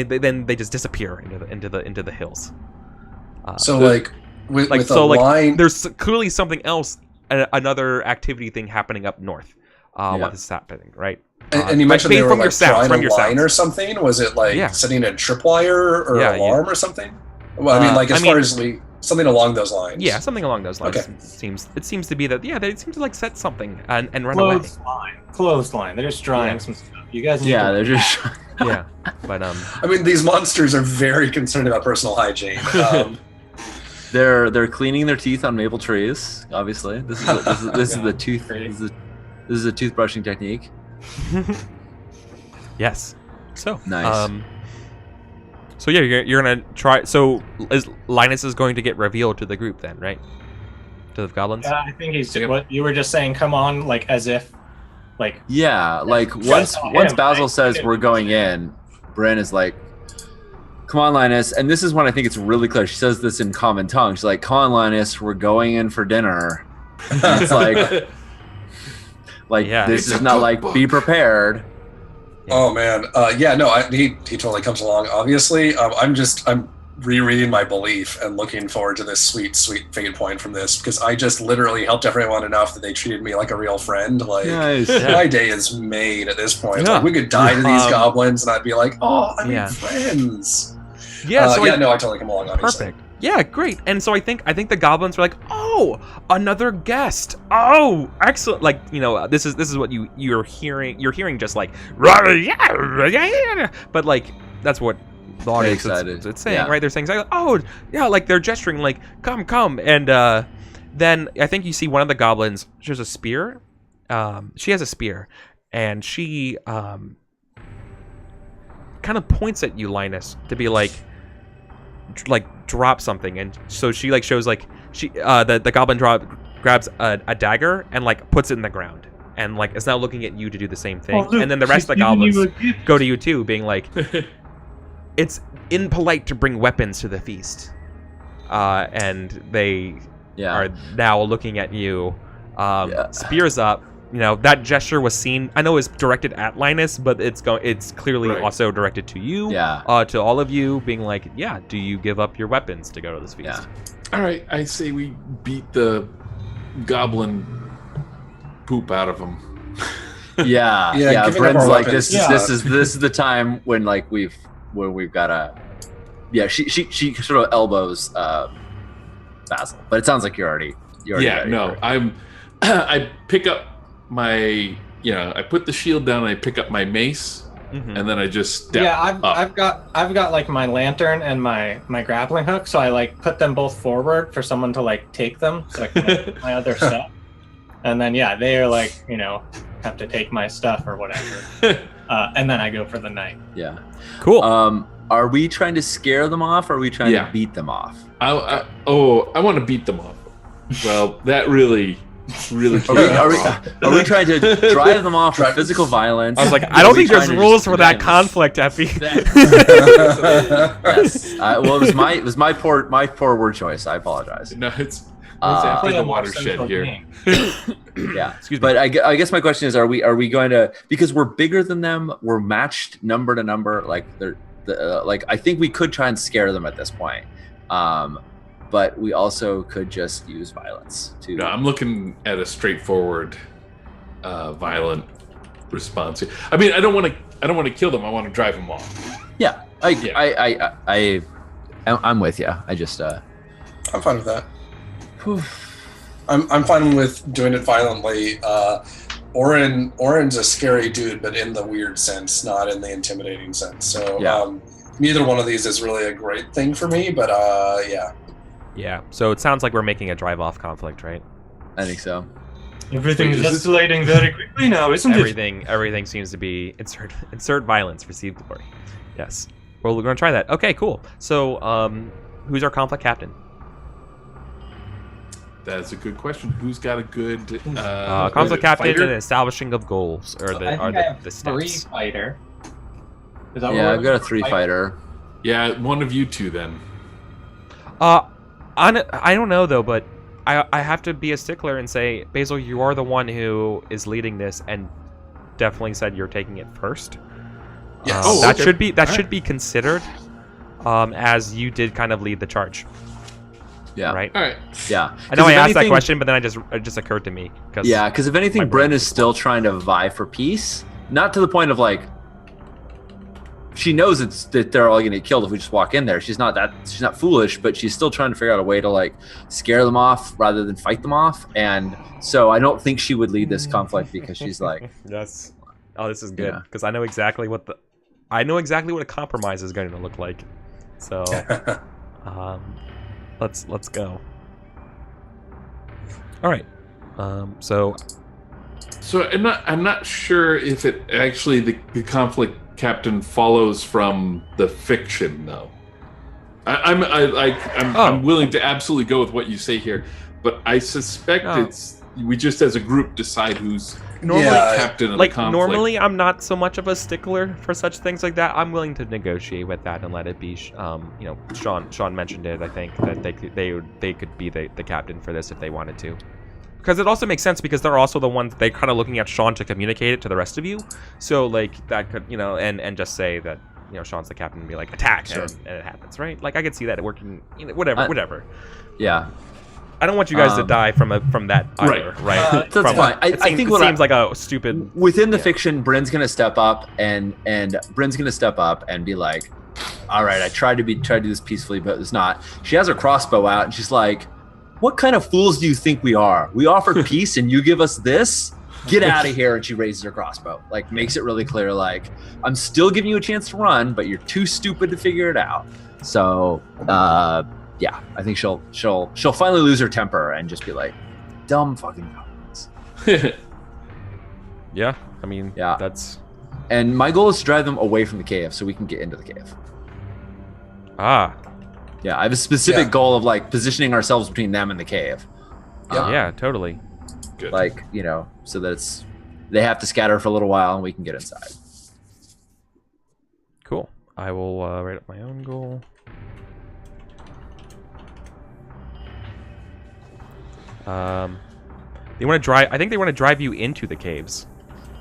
they just disappear into the hills. With a line, there's clearly something else, another activity thing happening up north. While this is happening, right? And you mentioned they were like trying a line sounds. Or something. Was it like setting a tripwire or alarm or something? Well, I mean, like something along those lines. Yeah, something along those lines. Okay. It seems to be that. Yeah, they seem to like set something and run Clothesline. They're just drying some stuff. You guys. They're just. Yeah, but I mean, these monsters are very concerned about personal hygiene. They're cleaning their teeth on maple trees. Obviously, this is the tooth. This is a toothbrushing technique. Yes. So nice. So yeah, you're gonna try. So Linus is going to get revealed to the group then, right? To the goblins. Yeah, I think he's. What you were just saying. Come on, like as if, like. Yeah, like once Basil says we're going in, Bren is like, "Come on, Linus," and this is when I think it's really clear. She says this in common tongue. She's like, "Come on, Linus, we're going in for dinner." And it's like. This is not like be prepared. Oh man, he totally comes along. Obviously, I'm rereading my belief and looking forward to this sweet fate point from this, because I just literally helped everyone enough that they treated me like a real friend. Like my day is made at this point. Like, we could die to these goblins, and I'd be like, oh, I mean friends. Yeah. I totally come along. Obviously. Perfect. Yeah, great. And so I think the goblins are like, oh, another guest. Oh, excellent. Like, you know, this is what you're hearing. You're hearing just like, but like that's what the audience is saying, right? They're saying, oh, yeah, like they're gesturing, like come, and then I think you see one of the goblins. She has a spear. She has a spear, and she kind of points at you, Linus, to be like drop something, and so she like shows like she the goblin grabs a dagger and like puts it in the ground, and like is now looking at you to do the same thing. And then the rest of the goblins go to you too, being like, it's impolite to bring weapons to the feast, and they are now looking at you, spears up, that gesture was seen. I know it's directed at Linus, but it's clearly also directed to you. Yeah. To all of you, being like, yeah, do you give up your weapons to go to this feast? Yeah. All right, I say we beat the goblin poop out of him. Yeah. Bryn's like, this Yeah. is the time when like we've got to. Yeah, she sort of elbows Basil, but it sounds like you're already ready for it. I pick up my I put the shield down and I pick up my mace and then I just step up. I've got like my lantern and my grappling hook, so I like put them both forward for someone to like take them so I can like, my other stuff. And then they are like, have to take my stuff or whatever. And then I go for the knight. Yeah. Cool. Are we trying to scare them off or are we trying to beat them off? I want to beat them off. Well, that really are we trying to drive them off with physical violence? I was like, I don't think there's rules for that conflict, Epi. Yes. Well, it was my poor word choice. I apologize. No, it's definitely the watershed here. Yeah. Excuse me. But I guess my question is, are we going to, because we're bigger than them, we're matched number to number, like I think we could try and scare them at this point. But we also could just use violence to. No, I'm looking at a straightforward, violent response here. I mean, I don't want to kill them. I want to drive them off. Yeah, I'm with you. I just. I'm fine with that. I'm fine with doing it violently. Oren's a scary dude, but in the weird sense, not in the intimidating sense. So neither one of these is really a great thing for me, but yeah. Yeah, so it sounds like we're making a drive-off conflict, right? I think so. Everything is escalating very quickly now, isn't it? Everything seems to be insert violence, receive glory. Yes. Well, we're going to try that. Okay, cool. So, who's our conflict captain? That's a good question. Who's got a good conflict captain and establishing of goals or the steps? 3 fighter. I've got a 3 fighter. Yeah, one of you two then. I don't know though, but I have to be a stickler and say, Basil, you are the one who is leading this, and definitely said you're taking it first. Yes. That should be considered, as you did kind of lead the charge. Yeah. Right. All right. Yeah. I know I asked that question, but then it just occurred to me. Because if anything, Bryn is still trying to vie for peace, not to the point of like. She knows that they're all gonna get killed if we just walk in there. She's not foolish, but she's still trying to figure out a way to like scare them off rather than fight them off. And so I don't think she would lead this conflict because she's like, yes. Oh, this is good because I know exactly what a compromise is going to look like. So, let's go. All right. So I'm not sure if it actually the conflict captain follows from the fiction though. I'm willing to absolutely go with what you say here, but I suspect we just as a group decide who's normally captain of the conflict. Normally I'm not so much of a stickler for such things like that. I'm willing to negotiate with that and let it be. Sean mentioned it. I think that they could be the captain for this if they wanted to. Because it also makes sense because they're also the ones they're kind of looking at Sean to communicate it to the rest of you. So like that could and just say that Sean's the captain and be like attack and it happens, right? Like I could see that working. Whatever. Yeah. I don't want you guys to die from that either, right? That's fine. I think it seems like a stupid. Within the fiction, Bryn's gonna step up and Bryn's gonna step up and be like, "All right, I tried to do this peacefully, but it's not." She has her crossbow out and she's like, "What kind of fools do you think we are? We offer peace and you give us this? Get out of here." And she raises her crossbow, like makes it really clear, like, I'm still giving you a chance to run, but you're too stupid to figure it out. So, yeah, I think she'll finally lose her temper and just be like, dumb fucking goblins. Yeah, I mean, that's... And my goal is to drive them away from the cave so we can get into the cave. Yeah, I have a specific goal of like positioning ourselves between them and the cave. Yeah, totally. Good. Like, so that they have to scatter for a little while and we can get inside. Cool. I will write up my own goal. They want to drive. I think they want to drive you into the caves.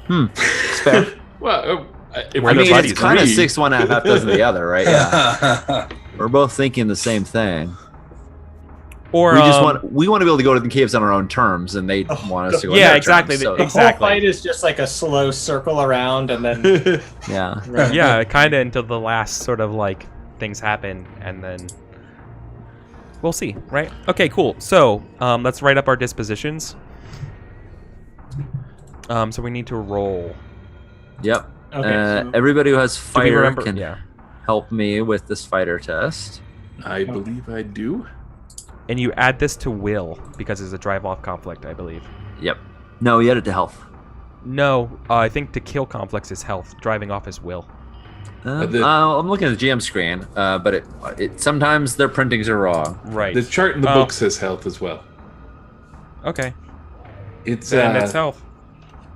It's fair. Well, Where their buddies it's kind of are. 6 one, half dozen the other, right? Yeah. We're both thinking the same thing. Or we want to be able to go to the caves on our own terms, and they want us to go. Yeah, on their exactly. Terms, so. The whole fight is just like a slow circle around, and then Yeah. yeah, kind of until the last sort of like things happen, and then we'll see, right? Okay, cool. So let's write up our dispositions. So we need to roll. Yep. Okay, so- Everybody who has Do we fighter remember? can Yeah. help me with this fighter test. I believe I do. And you add this to will because it's a drive-off conflict, I believe. Yep. No, you add it to health. No, I think to kill conflicts is health. Driving off is will. I'm looking at the GM screen, but it sometimes their printings are wrong. Right. The chart in the book says health as well. Okay. It's Then it's health.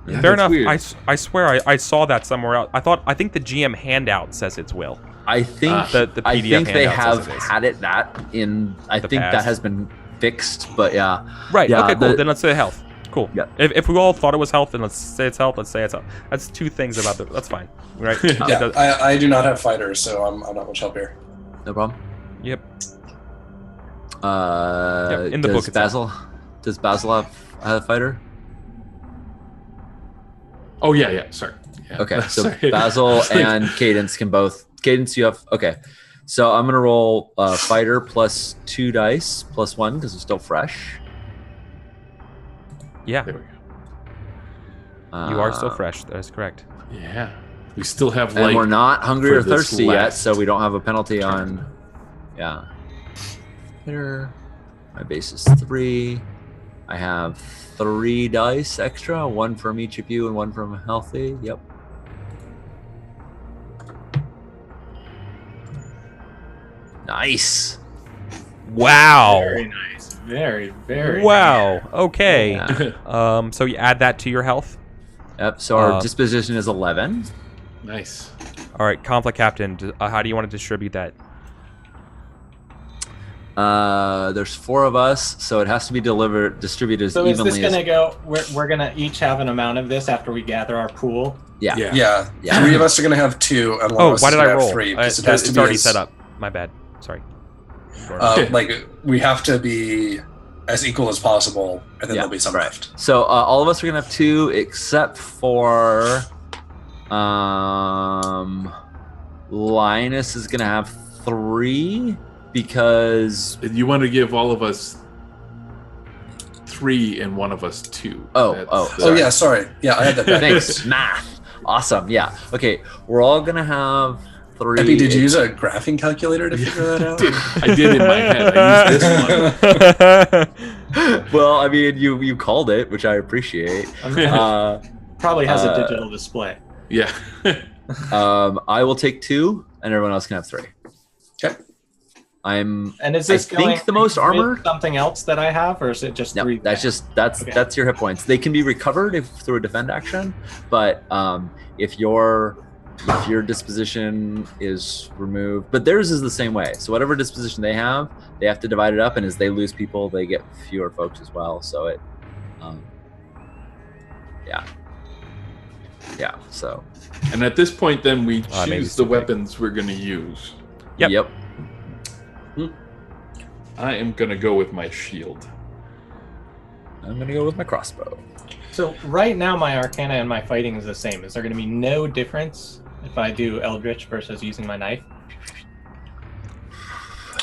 yeah, Fair that's enough. weird. I swear I saw that somewhere else. I think the GM handout says it's will. I think The I PDF think they handout says have it is. had it that in. I The think that past. has been fixed, but yeah. Right. Yeah, okay. Cool. the- Then let's say health. Cool. Yeah. If we all thought it was health, then let's say it's health. Let's say it's health. That's two things about it. That's fine. Right. Yeah, I do not have fighters, so I'm not much help here. No problem. Yep. In the does book itself. Does Basil have a fighter? Oh yeah. Sorry. Yeah. Okay, so Sorry. Basil and Cadence can both. Cadence, you have. Okay, so I'm gonna roll fighter plus 2 dice plus 1 because it's still fresh. Yeah. There we go. You are still fresh. That is correct. Yeah. We still have And like we're not hungry for or this thirsty yet, last so we don't have a penalty on. Yeah. Fighter. My base is 3. I have 3 dice extra, 1 from each of you and 1 from healthy. Yep. Nice. Wow. Very nice. Very, very Wow. Okay. Yeah. So you add that to your health. Yep. So our disposition is 11. nice. All right, conflict captain. How do you want to distribute that? There's 4 of us, so it has to be distributed as So is evenly this gonna as. go? We're gonna each have an amount of this after we gather our pool. Yeah. Yeah. Yeah. 3 of us are going to have 2, and one Oh, of us why is did I going to roll? have 3. Because it has to It's be already as- set up. My bad. Sorry. Like, we have to be as equal as possible, and then there'll be some left. So all of us are gonna have 2, except for Linus is gonna have 3 because You want to give all of us 3 and one of us 2. Oh, Oh, yeah, sorry. Yeah, I had that back. thanks math. Awesome. Yeah. Okay. We're all gonna have 3. Epi, did you use a graphing calculator to figure that out? I did in my head. I used this one. Well, I mean, you called it, which I appreciate. Probably has a digital display. Yeah. I will take 2, and everyone else can have 3. Okay. And is this I think the most with armored? something else that I have, or is it just No, 3? that's Okay. that's your hit points. They can be recovered through a defend action, but if your disposition is removed, but theirs is the same way. So whatever disposition they have to divide it up, and as they lose people, they get fewer folks as well. So it, yeah. So And at this point, then we maybe choose the something. weapons we're going to use. Yep. I am going to go with my shield. I'm gonna go with my crossbow. So right now, my Arcana and my fighting is the same. Is there going to be no difference if I do Eldritch versus using my knife?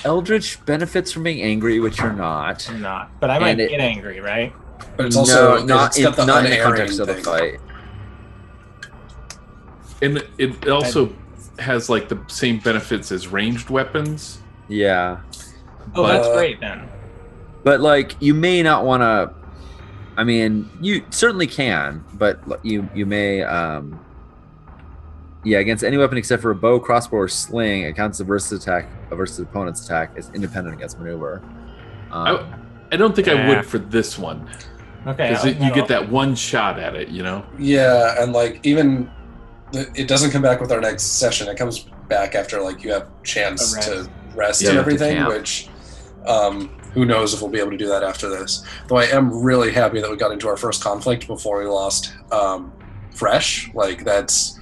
Eldritch benefits from being angry, which you're not. I'm not, but I might And it- get angry, right? But it's also not it's got the not in the unerring context of the thing. fight. And it also has like the same benefits as ranged weapons. Yeah, Oh, But- that's great then. but like you may not want to. I mean, you certainly can, but you may. Yeah, against any weapon except for a bow, crossbow, or sling, it counts as versus opponent's attack as independent against maneuver. I don't think I Yeah. would for this one. Okay. Because you get that one shot at it, you know? Yeah, and like even it doesn't come back with our next session. It comes back after like you have chance A rest. to rest Yeah, and to everything, camp. which who knows if we'll be able to do that after this. Though I am really happy that we got into our first conflict before we lost Fresh. Like, that's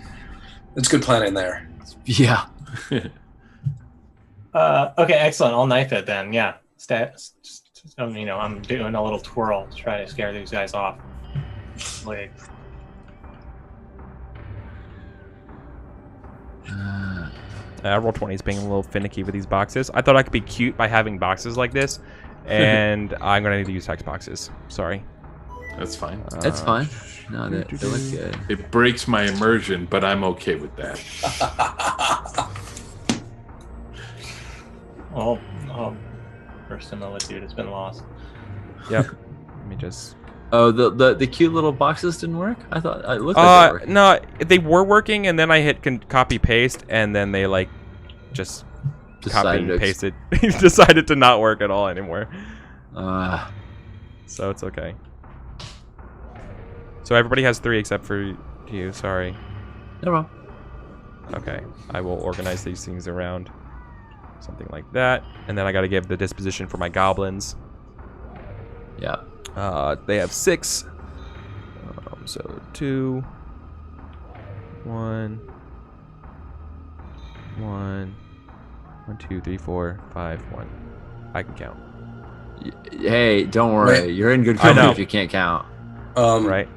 good planning there. Yeah. Okay, excellent. I'll knife it then. Yeah. I'm doing a little twirl to try to scare these guys off. Like, Roll20 is being a little finicky with these boxes. I thought I could be cute by having boxes like this, and I'm gonna need to use text boxes. Sorry. That's fine. That's fine. No, they look good. It breaks my immersion, but I'm okay with that. oh, first similitude has been lost. Yep. Let me just. Oh, the cute little boxes didn't work? I thought it looked like they were working. No, they were working, and then I hit copy paste, and then they like just copy and pasted. Decided to not work at all anymore. So it's okay. So everybody has 3 except for you. Sorry. No problem. Okay, I will organize these things around something like that, and then I got to give the disposition for my goblins. Yeah. They have 6. So 2, 1, 1, 2, 3, 4, 5, 1. I can count. Hey, don't worry. You're in good company if you can't count. Right.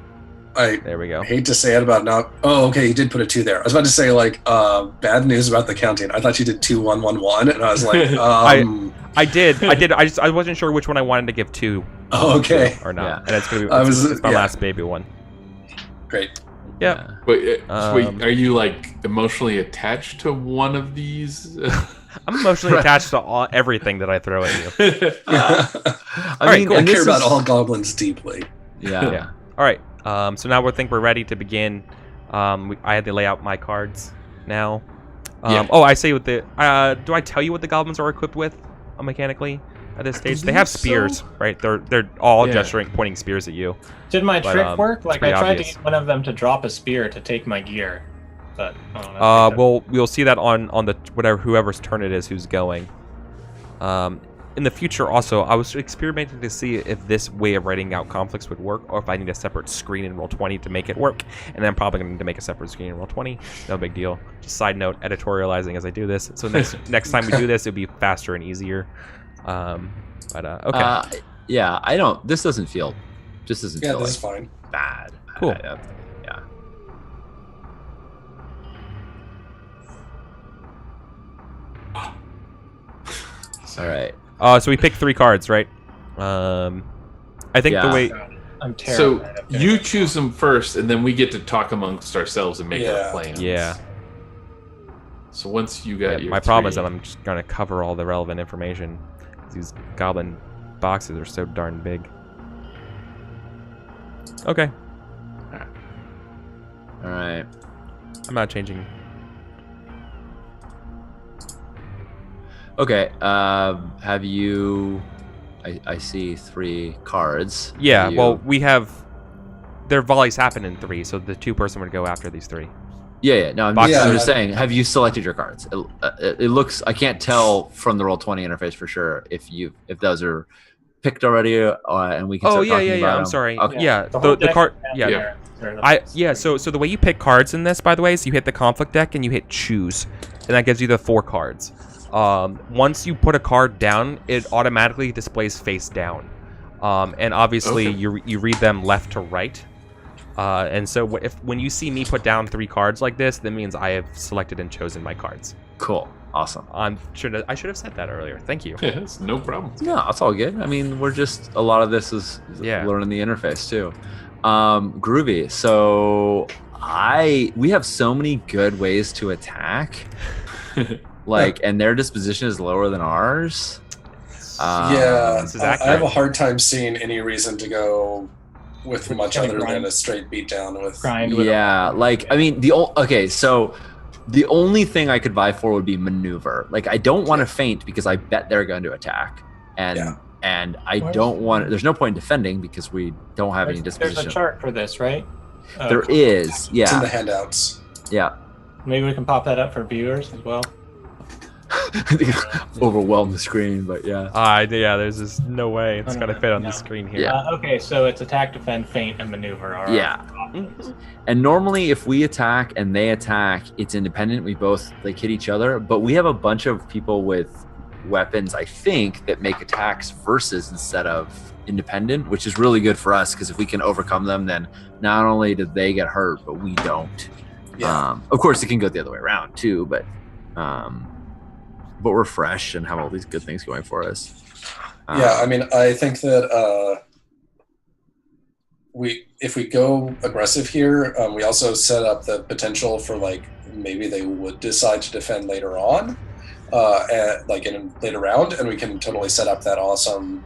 There we go. hate to say it about not. Oh, okay. You did put a 2 there. I was about to say like bad news about the counting. I thought you did 2, 1, 1, 1, and I was like, I did. I wasn't sure which one I wanted to give 2. Oh, okay. Or not. Yeah. And it's gonna be. It's my last baby one. Great. Yeah. Wait, are you like emotionally attached to one of these? I'm emotionally attached to everything that I throw at you. I mean, cool. I care about all goblins deeply. Yeah. Yeah. All right. So now we're ready to begin. I had to lay out my cards now. Oh, I say with the. Do I tell you what the goblins are equipped with, mechanically, at this stage? They have spears, right? They're all gesturing, pointing spears at you. Did my trick work? Like, I tried to get one of them to drop a spear to take my gear, but I don't know. We'll see that on the whoever's turn it is who's going. In the future, also, I was experimenting to see if this way of writing out conflicts would work, or if I need a separate screen in Roll20 to make it work. And then I'm probably going to need to make a separate screen in Roll20. No big deal. Just side note, editorializing as I do this. So next time we do this, it'll be faster and easier. Okay. Yeah, I don't. This doesn't feel. This doesn't feel this like is fine. bad. Cool. Yeah. All right. So we picked 3 cards, right? I think the way. I'm terrible. So you choose them first, and then we get to talk amongst ourselves and make our plans. Yeah. So once you got your my problem is that I'm just gonna cover all the relevant information. These goblin boxes are so darn big. Okay. All right. I'm not changing. Okay. Have you? I see 3 cards. Yeah. Well, we have. Their volleys happen in 3, so the 2 person would go after these 3. Yeah. No, I'm just saying. Have you selected your cards? It looks. I can't tell from the Roll20 interface for sure if those are picked already, and we can. Start talking about them. I'm sorry. Okay. Yeah. The card. Yeah. So the way you pick cards in this, by the way, is you hit the conflict deck and you hit choose, and that gives you the 4 cards. Once you put a card down, it automatically displays face down, and obviously you read them left to right. And so when you see me put down 3 cards like this, that means I have selected and chosen my cards. Cool. Awesome. I should have said that earlier. Thank you. Yes, no problem. No, it's all good. I mean, we're just a lot of this is learning the interface too. Groovy. So we have so many good ways to attack. And their disposition is lower than ours. I have a hard time seeing any reason to go with much other than a straight beatdown with. So the only thing I could vie for would be maneuver. Like, I don't want to feint because I bet they're going to attack, and I don't want. There's no point in defending because we don't have any disposition. There's a chart for this, right? There is. Yeah. It's in the handouts. Yeah. Maybe we can pop that up for viewers as well. overwhelm the screen, but yeah. Yeah, there's just no way it's gonna fit on the screen here. Yeah. Okay, so it's attack, defend, feint, and maneuver. Yeah. And normally if we attack and they attack, it's independent. We both like hit each other, but we have a bunch of people with weapons, I think, that make attacks versus instead of independent, which is really good for us because if we can overcome them, then not only do they get hurt, but we don't. Yeah. Of course, it can go the other way around too, but we're fresh and have all these good things going for us. Yeah, I mean, I think that if we go aggressive here, we also set up the potential for like maybe they would decide to defend later on, like in a later round, and we can totally set up that awesome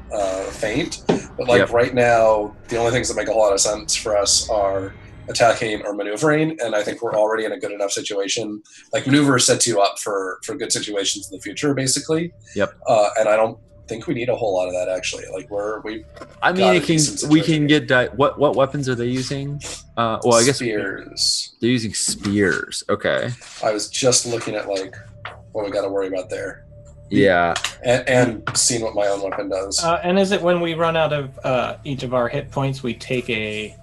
feint. But like right now, the only things that make a whole lot of sense for us are attacking or maneuvering, and I think we're already in a good enough situation. Like maneuver sets you up for good situations in the future, basically. Yep. And I don't think we need a whole lot of that actually. Like we can get what weapons are they using? Well, I guess spears. They're using spears. Okay. I was just looking at like what we got to worry about there. Yeah. And seeing what my own weapon does. And is it when we run out of each of our hit points, we take a?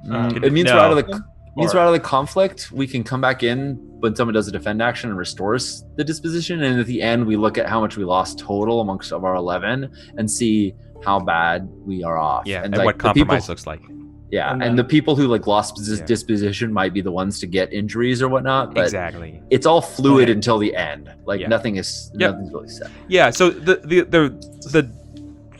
It means we're out of the conflict. We can come back in when someone does a defend action and restores the disposition, and at the end we look at how much we lost total amongst of our 11 and see how bad we are off. Yeah, and like, what compromise looks like. Yeah, and the people who like lost disposition might be the ones to get injuries or whatnot. But exactly. It's all fluid until the end. Like nothing's really set. Yeah. So the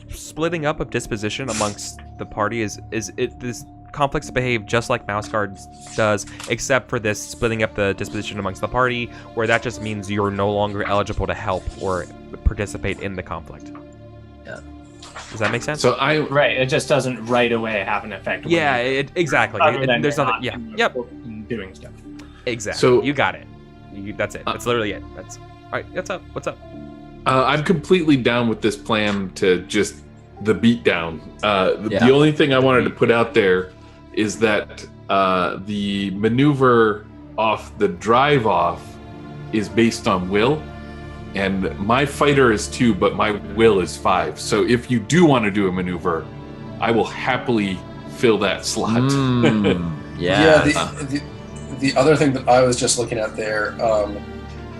splitting up of disposition amongst the party is this. Conflicts behave just like Mouse Guards does, except for this splitting up the disposition amongst the party, where that just means you're no longer eligible to help or participate in the conflict. Yeah. Does that make sense? So right, it just doesn't right away have an effect. Yeah, exactly. There's nothing. Yeah. Yep. Doing stuff. Exactly. So you got it. That's it. That's literally it. That's all right. What's up? What's up? I'm completely down with this plan to just the beatdown. The only thing I wanted to put out there is that the maneuver off the drive off is based on will, and my fighter is 2, but my will is 5. So if you do want to do a maneuver, I will happily fill that slot. The other thing that I was just looking at there,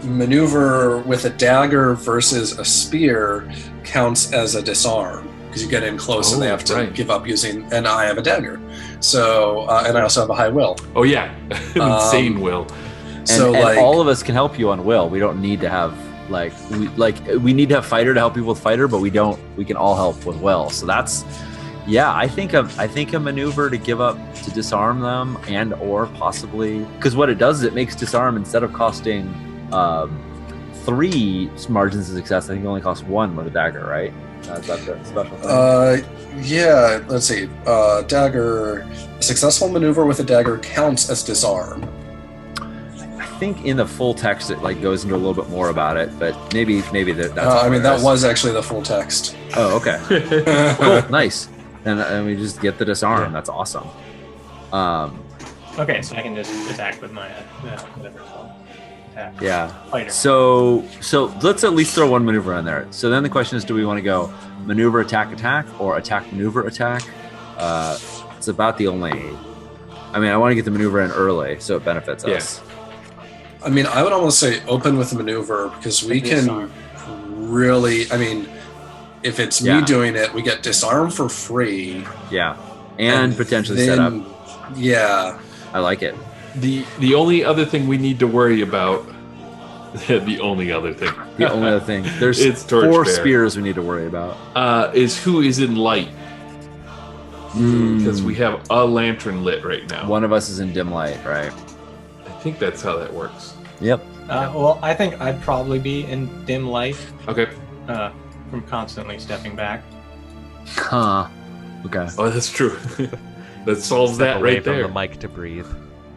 maneuver with a dagger versus a spear counts as a disarm. Because you get in close and they have to give up using, and I have a dagger. So, and I also have a high will. Oh yeah, insane will. And all of us can help you on will. We don't need to have we need to have fighter to help people with fighter, but we can all help with will. So that's, I think a maneuver to give up to disarm them and or possibly, because what it does is it makes disarm instead of costing 3 margins of success, I think it only costs 1 with a dagger, right? Is that the special thing? Yeah, let's see. Dagger. A successful maneuver with a dagger counts as disarm. I think in the full text it goes into a little bit more about it, but maybe that's. That was actually the full text. Oh, okay. Cool, nice. And we just get the disarm. Yeah. That's awesome. Okay, so I can just attack with my whatever it's called. Yeah. So let's at least throw one maneuver in there. So then the question is, do we want to go maneuver attack or attack maneuver attack? It's about the only. I mean, I want to get the maneuver in early so it benefits us. I mean, I would almost say open with the maneuver because we can really. I mean, if it's me doing it, we get disarm for free. Yeah, and potentially set up. Yeah, I like it. The only other thing we need to worry about, the only other thing, there's 4 spears we need to worry about, is who is in light. Because we have a lantern lit right now. One of us is in dim light, right? I think that's how that works. Yep. Well, I think I'd probably be in dim light. Okay. From constantly stepping back. Huh. Okay. Oh, that's true. That solves that right there. From the mic to breathe.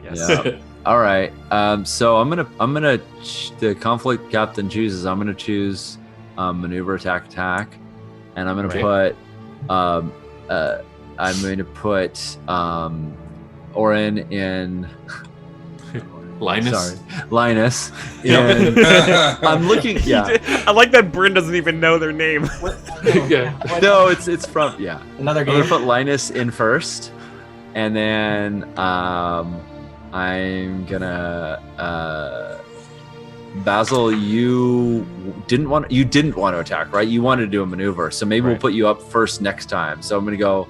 Yes. Yeah. All right. So I'm gonna the conflict captain chooses. I'm gonna choose maneuver attack, and I'm gonna put Orin in Linus. Sorry, Linus. And I'm looking. Yeah. I like that Bryn doesn't even know their name. Yeah. No, it's from Another I'm game. gonna put Linus in first, and then I'm gonna Basil. You didn't want to attack, right? You wanted to do a maneuver, so maybe we'll put you up first next time. So I'm gonna go.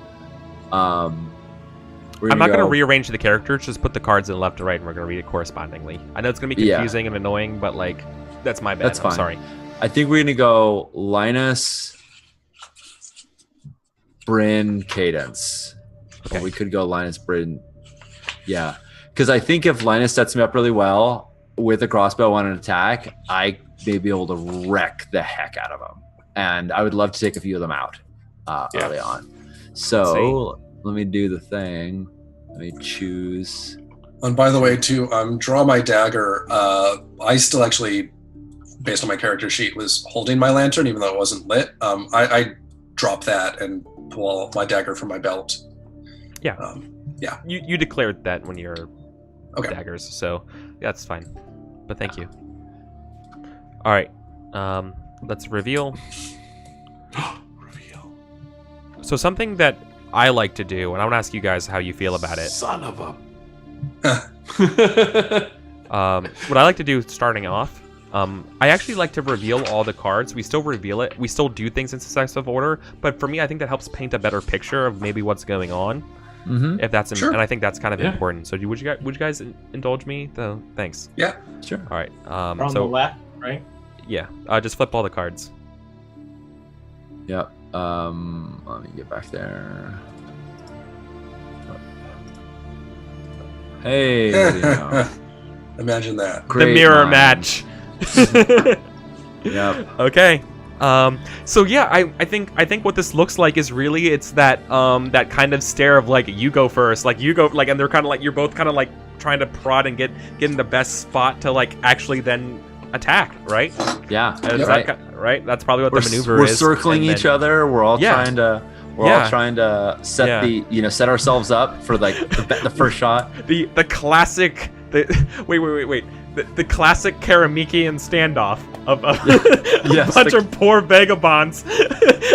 I'm not going to rearrange the characters, just put the cards in left to right, and we're going to read it correspondingly. I know it's going to be confusing and annoying, but, like, that's my bad. That's fine. I'm sorry. I think we're going to go Linus, Bryn, Cadence. Okay. Or we could go Linus, Bryn. Yeah. Because I think if Linus sets me up really well with a crossbow on an attack, I may be able to wreck the heck out of him. And I would love to take a few of them out early on. So let me do the thing. Let me choose. And by the way, to draw my dagger, I still actually, based on my character sheet, was holding my lantern, even though it wasn't lit. I dropped that and pull my dagger from my belt. Yeah. You declared that when you're daggers, so that's fine. But thank you. All right. Let's reveal. Reveal. So something that I like to do, and I want to ask you guys how you feel about it. Son of a. What I like to do starting off, I actually like to reveal all the cards. We still reveal it. We still do things in successive order, but for me, I think that helps paint a better picture of maybe what's going on. Mm-hmm. If that's Sure. and I think that's kind of important. So would you guys indulge me? Though, thanks. Yeah. Sure. All right. On So the left, right? yeah, just flip all the cards. Yep. Let me get back there. Hey, what do you know? Imagine that. Great the mirror minds. match. Yep. Okay. So yeah, I think what this looks like is really it's that that kind of stare of like you go first, like you go like, and they're kind of like you're both kind of like trying to prod and get in the best spot to like actually then attack, right? Yeah. Is Right. that right? That's probably what the maneuver We're is. circling and each then- other. We're all Yeah. trying to. We're all trying to set set ourselves up for like the first shot. The classic. Wait. The classic Karamikian standoff of Yes, a bunch of poor vagabonds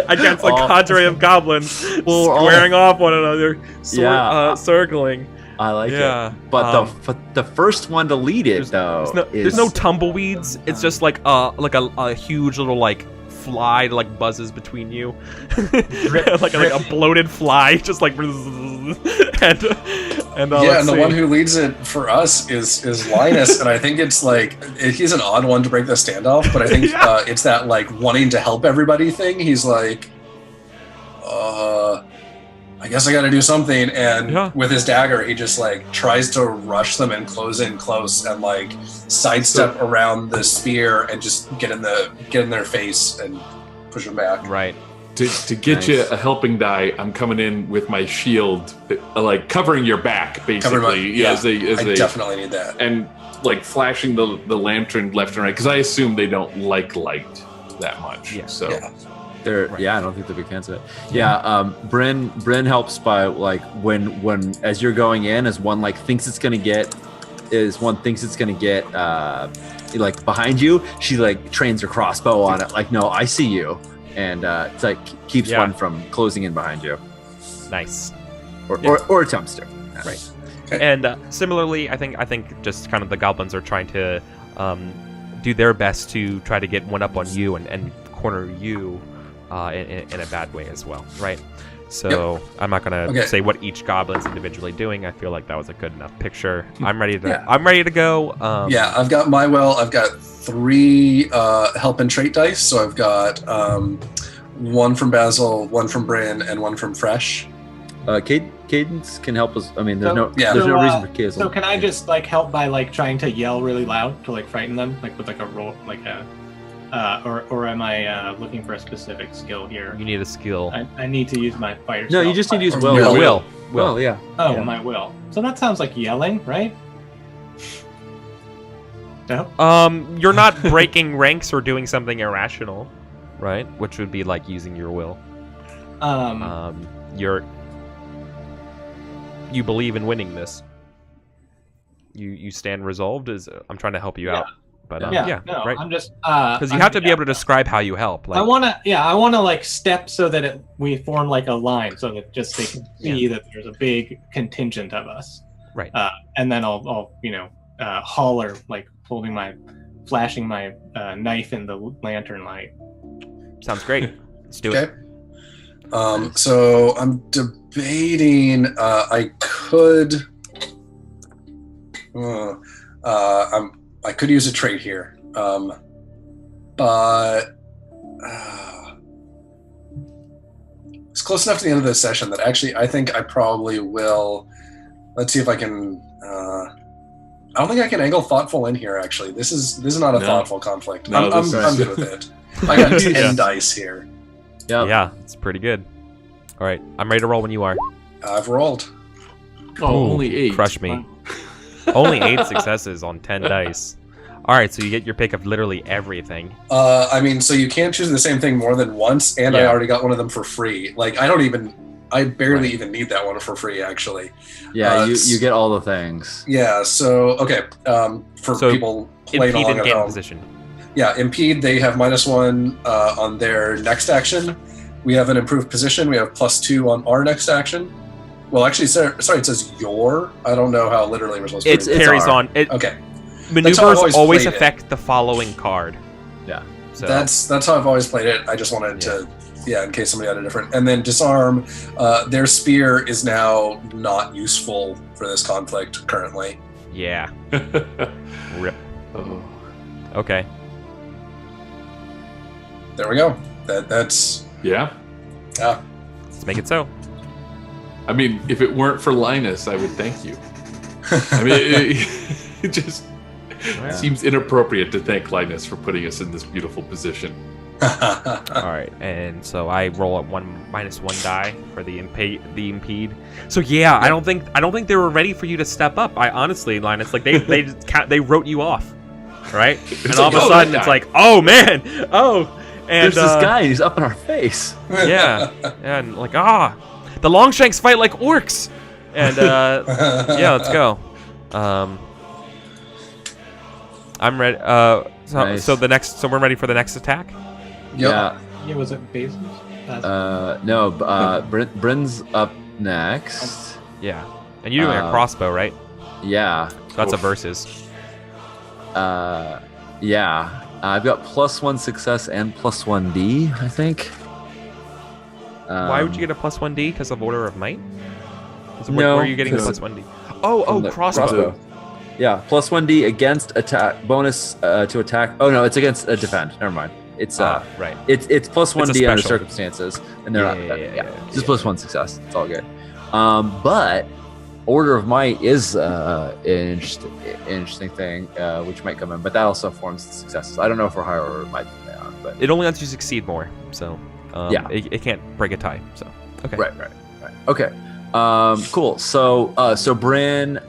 against a cadre of goblins squaring off one another, circling. I like Yeah. it. But the first one to lead it there's no tumbleweeds. It's just like a huge little like fly that like buzzes between you, like a bloated fly, just like and And the one who leads it for us is Linus, and I think it's like he's an odd one to break the standoff, but I think it's that like wanting to help everybody thing. He's like, I guess I got to do something, and with his dagger, he just like tries to rush them and close in close and like sidestep around the spear and just get in their face and push them back. Right. To get you a helping die, I'm coming in with my shield, like covering your back, basically. I as they definitely need that. And like flashing the lantern left and right, because I assume they don't like light that much. Yeah. So I don't think they're big fans of it. Yeah, Bryn helps by like when as you're going in, as one like thinks it's gonna get like behind you, she like trains her crossbow on it, like, no, I see you. And it's like keeps one from closing in behind you. Nice. Or attempts to. Right. Okay. And similarly, I think just kind of the goblins are trying to do their best to try to get one up on you and corner you in a bad way as well, right? So I'm not gonna say what each goblin's individually doing. I feel like that was a good enough picture. I'm ready to go. I've got my I've got 3 help and trait dice. So I've got 1 from Basil, 1 from Bryn, and 1 from Fresh. Cadence can help us. I mean, there's no So, reason for Cadence. So can I just like help by like trying to yell really loud to like frighten them, like with like a roll, like a, or am I looking for a specific skill here? You need a skill. I need to use my fighter. No, you skill. just need to use Will. Will, yeah. Oh, Yeah. my will. So that sounds like yelling, right? No. You're not breaking ranks or doing something irrational, right? Which would be like using your will. You believe in winning this. you stand resolved? I'm trying to help you out, but no, right. I'm just Because you have to be able to describe how you help. Like, I want to like step so that we form like a line, so that just they can see that there's a big contingent of us. Right. And then I'll holler, like flashing my knife in the lantern light. Sounds great. Let's do it. So I'm debating. I could. I could use a trait here, but it's close enough to the end of this session that actually I think I probably will. Let's see if I can. I don't think I can angle thoughtful in here. Actually, this is not a thoughtful conflict. No, I'm good with it. I got 10 dice here. Yep. Yeah, it's pretty good. All right, I'm ready to roll when you are. I've rolled. Oh, only 8. Crush me. Only 8 successes on 10 dice. All right, so you get your pick of literally everything. I mean, so you can't choose the same thing more than once, and I already got one of them for free. Like, I barely even need that one for free, actually. Yeah, you get all the things. Yeah, so, okay, for people playing impede along and at gain home. position. Yeah, impede, they have -1 on their next action. We have an improved position. We have +2 on our next action. Well, actually, sorry, it says your. I don't know how literally we're supposed to It carries on. Okay. Maneuvers always affect the following card. Yeah. So That's how I've always played it. I just wanted to, in case somebody had a different. And then disarm. Their spear is now not useful for this conflict currently. yeah. Rip. Oh. Okay. There we go. That's Yeah. Let's make it so. I mean, if it weren't for Linus, I would thank you. I mean, it just seems inappropriate to thank Linus for putting us in this beautiful position. All right, and so I roll at -1 die for the impede. So yeah, I don't think they were ready for you to step up. I honestly, Linus, like they wrote you off, right? And all of a sudden it's like, oh man, and there's this guy who's up in our face. Yeah, and like the Longshanks fight like orcs, and yeah, let's go. I'm ready. Nice. So we're ready for the next attack. Yeah. Yeah, was it Basil's? No. Bryn's up next. Yeah, and you're doing a crossbow, right? Yeah. That's a versus. Yeah. I've got +1 success and +1 D, I think. Why would you get a +1 D? Because of Order of Might? No, Where are you getting a because- +1 D? Oh, crossbow. Yeah, +1 D against attack, bonus to attack. Oh no, it's against a defend. Never mind. It's right. It's +1 It's a D under special. circumstances, and they're not. Yeah. Just +1 success. It's all good. But Order of Might is an interesting thing, which might come in, but that also forms the successes. I don't know if we're higher Order of Might than they are, but It only lets you succeed more, so it can't break a tie. So okay. Right. Okay. Cool. So Bryn,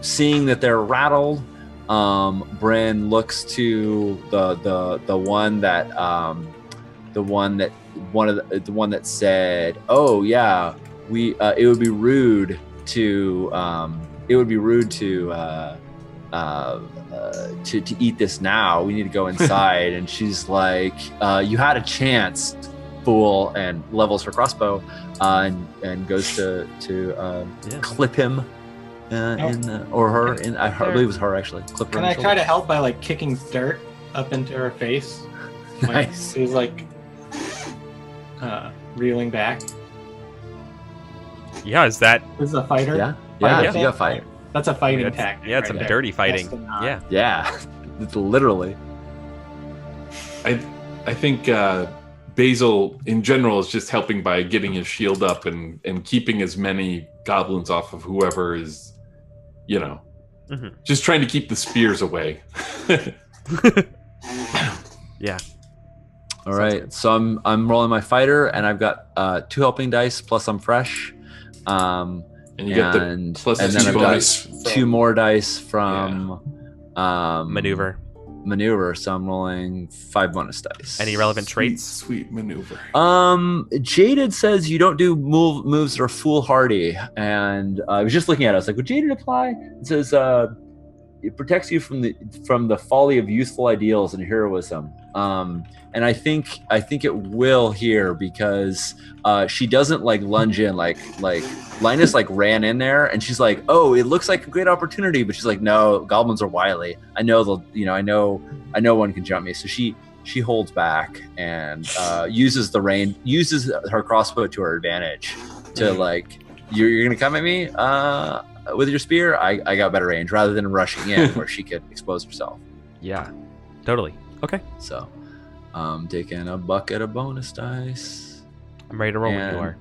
seeing that they're rattled, Bryn looks to the one that said, "Oh yeah, it would be rude to eat this now. We need to go inside." And she's like, "You had a chance, fool," and levels her crossbow and goes to clip him or her. I believe it was her actually. Clip her. Can I try to help by like kicking dirt up into her face? Like, Nice. she's like reeling back. Yeah, is that? This is a fighter. Yeah. Fighter You got fight. That's a fighting That's- tactic. yeah, it's some right there. dirty fighting. Yes to not. Yeah. Yeah. It's literally. I think Basil in general is just helping by getting his shield up and keeping as many goblins off of whoever is, just trying to keep the spears away. Yeah. All right. So I'm rolling my fighter, and I've got 2 helping dice plus I'm fresh. And you get the and plus then 2 I've got bonus. 2 more dice from Maneuver. So I'm rolling 5 bonus dice. Any relevant traits? Sweet maneuver. Jaded says you don't do moves that are foolhardy, and I was just looking at it. I was like, would Jaded apply? It says it protects you from the folly of youthful ideals and heroism. And I think it will here because she doesn't like lunge in like Linus like ran in there and she's like, oh, it looks like a great opportunity, but she's like, no, goblins are wily. I know they'll, I know one can jump me. So she holds back and uses her crossbow to her advantage to like, you're gonna come at me with your spear. I got better range rather than rushing in where she could expose herself. Yeah, totally. Okay. So, taking a bucket of bonus dice. I'm ready to roll when you are.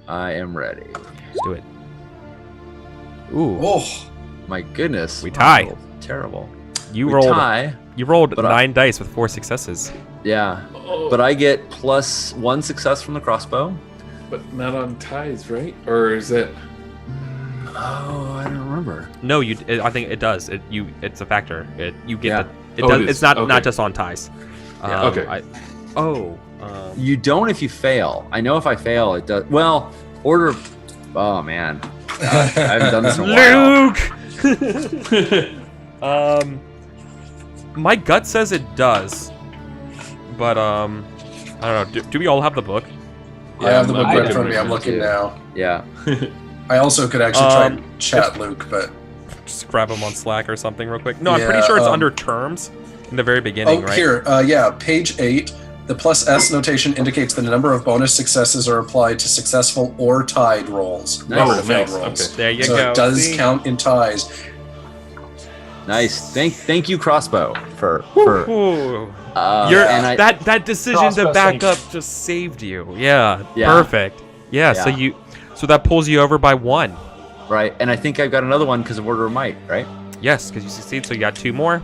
I am ready. Let's do it. Ooh. Oh, My goodness. We tie. Terrible. You We rolled. tie. You rolled but 9 dice with 4 successes. Yeah. Oh, But I get +1 success from the crossbow. but not on ties, right? Or is it? Oh, I don't remember. No, I think it does. It's a factor. You get Yeah. the. It Oh, does. it is. It's not Okay. just on ties. Yeah. Okay. You don't if you fail. I know if I fail, it does. Well, order. Oh man, I haven't done this in a while. Luke. My gut says it does, but I don't know. Do we all have the book? I have the book I'm right in front of me. I'm looking looking too. now. Yeah. I also could actually try and chat Luke, but Just grab them on Slack or something real quick. No, I'm pretty Yeah, sure it's under terms in the very beginning, right? here, page 8. The +S notation indicates that a number of bonus successes are applied to successful or tied rolls. Nice. Never Oh, to failed nice. rolls. Okay. There you So go. it does See? count in ties. Nice. Thank you, crossbow, for Ooh. and I, that decision to Crossbow back saved up just saved you. Yeah. Yeah. Perfect. Yeah. So that pulls you over by 1. right, and I think I've got another one because of Order of Might, right? Yes, because you succeed. So you got 2 more.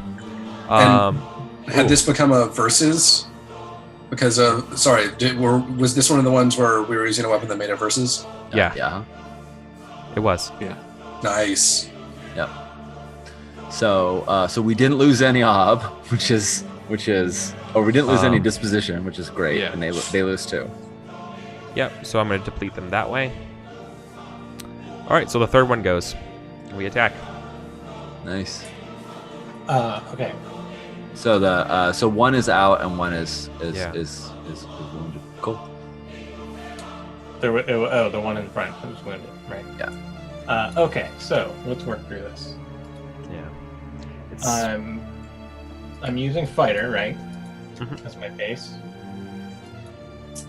Had this become a versus? Because was this one of the ones where we were using a weapon that made it versus? Yeah, Yeah. it was. Nice. Yep. So we didn't lose any ob, which is, or we didn't lose any disposition, which is great, Yeah. and they lose 2. Yep. So I'm going to deplete them that way. All right. So the third one goes. We attack. Nice. Okay. So so one is out and one is Yeah. wounded. Cool. The one in front was wounded, right? Yeah. Okay, so let's work through this. Yeah. It's I'm using fighter, right? Mhm. As my base.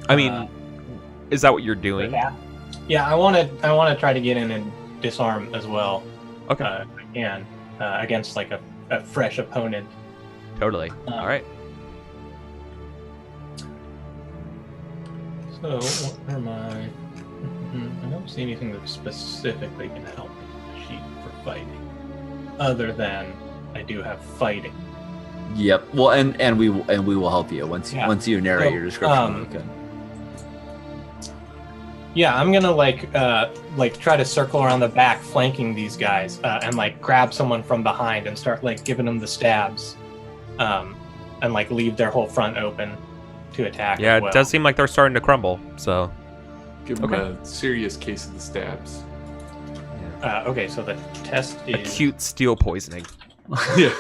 I mean, is that what you're doing? Yeah, I want to try to get in and disarm as well. Okay. If I can against like a fresh opponent. Totally. All right. So what are my? I don't see anything that specifically can help the sheet for fighting, other than I do have fighting. Yep. Well, and we will help you once you narrate So, your description. We can. Yeah, I'm gonna like try to circle around the back, flanking these guys, and like grab someone from behind and start like giving them the stabs, and like leave their whole front open to attack. Yeah, as well. it does seem like they're starting to crumble. So. Give them Okay. a serious case of the stabs. Okay, so the test is Acute steel poisoning. Yeah.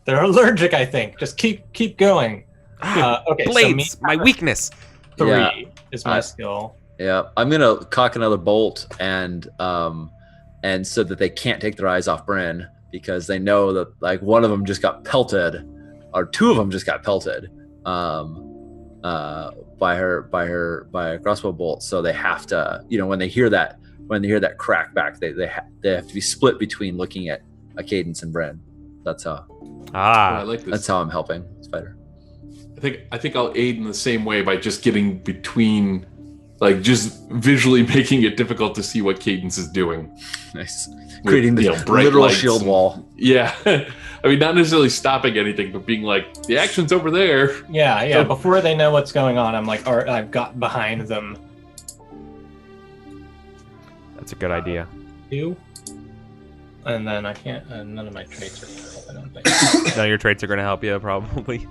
they're allergic. I think. Just keep going. Okay, Blades, so my weakness. 3 Yeah. is my skill. Yeah, I'm gonna cock another bolt and so that they can't take their eyes off Bryn because they know that like one of them just got pelted, or 2 of them just got pelted, by a crossbow bolt. So they have to, when they hear that crack back, they have to be split between looking at a Cadence and Bryn. That's how. I like this. That's how I'm helping Spider. I think I'll aid in the same way by just getting between, like just visually making it difficult to see what Cadence is doing. Nice. With, Creating the bright literal lights shield and- wall. Yeah. I mean, not necessarily stopping anything, but being like, the action's over there. Yeah. So- Before they know what's going on, I'm like, or I've got behind them. That's a good idea. 2, and then I can't. None of my traits are gonna help, I don't think. None of your traits are going to help you, probably.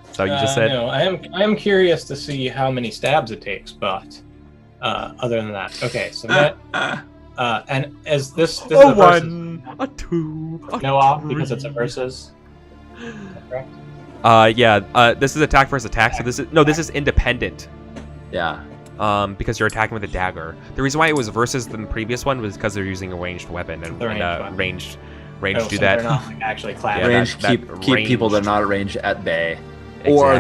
That's what you just said. No, I am curious to see how many stabs it takes, but other than that, okay. So that and as this is the versus, A 2. A No off 3. because it's a versus. Is that correct? Yeah. This is attack versus attack. So this is independent. Yeah. Because you're attacking with a dagger. The reason why it was versus than the previous one was because they're using a ranged weapon and ranged Oh, do so that. They're not like, actually clapping. Yeah, Range keep people that are not at range at bay. Exactly. Or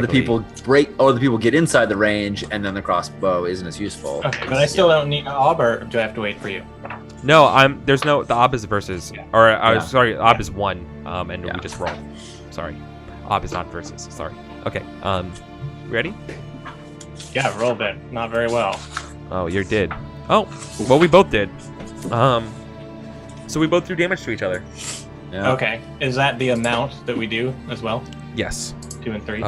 the people get inside the range and then the crossbow isn't as useful. Okay, but I still don't need an ob, or do I have to wait for you? No, the ob is versus, Yeah. or Yeah. sorry, ob is 1, and Yeah. we just roll. Sorry, ob is not versus. Sorry. Okay. Ready? Yeah, roll a bit. Not very well. Oh, you did. Oh, well, we both did. So we both do damage to each other. Yeah. Okay, is that the amount that we do as well? Yes. 2 and 3.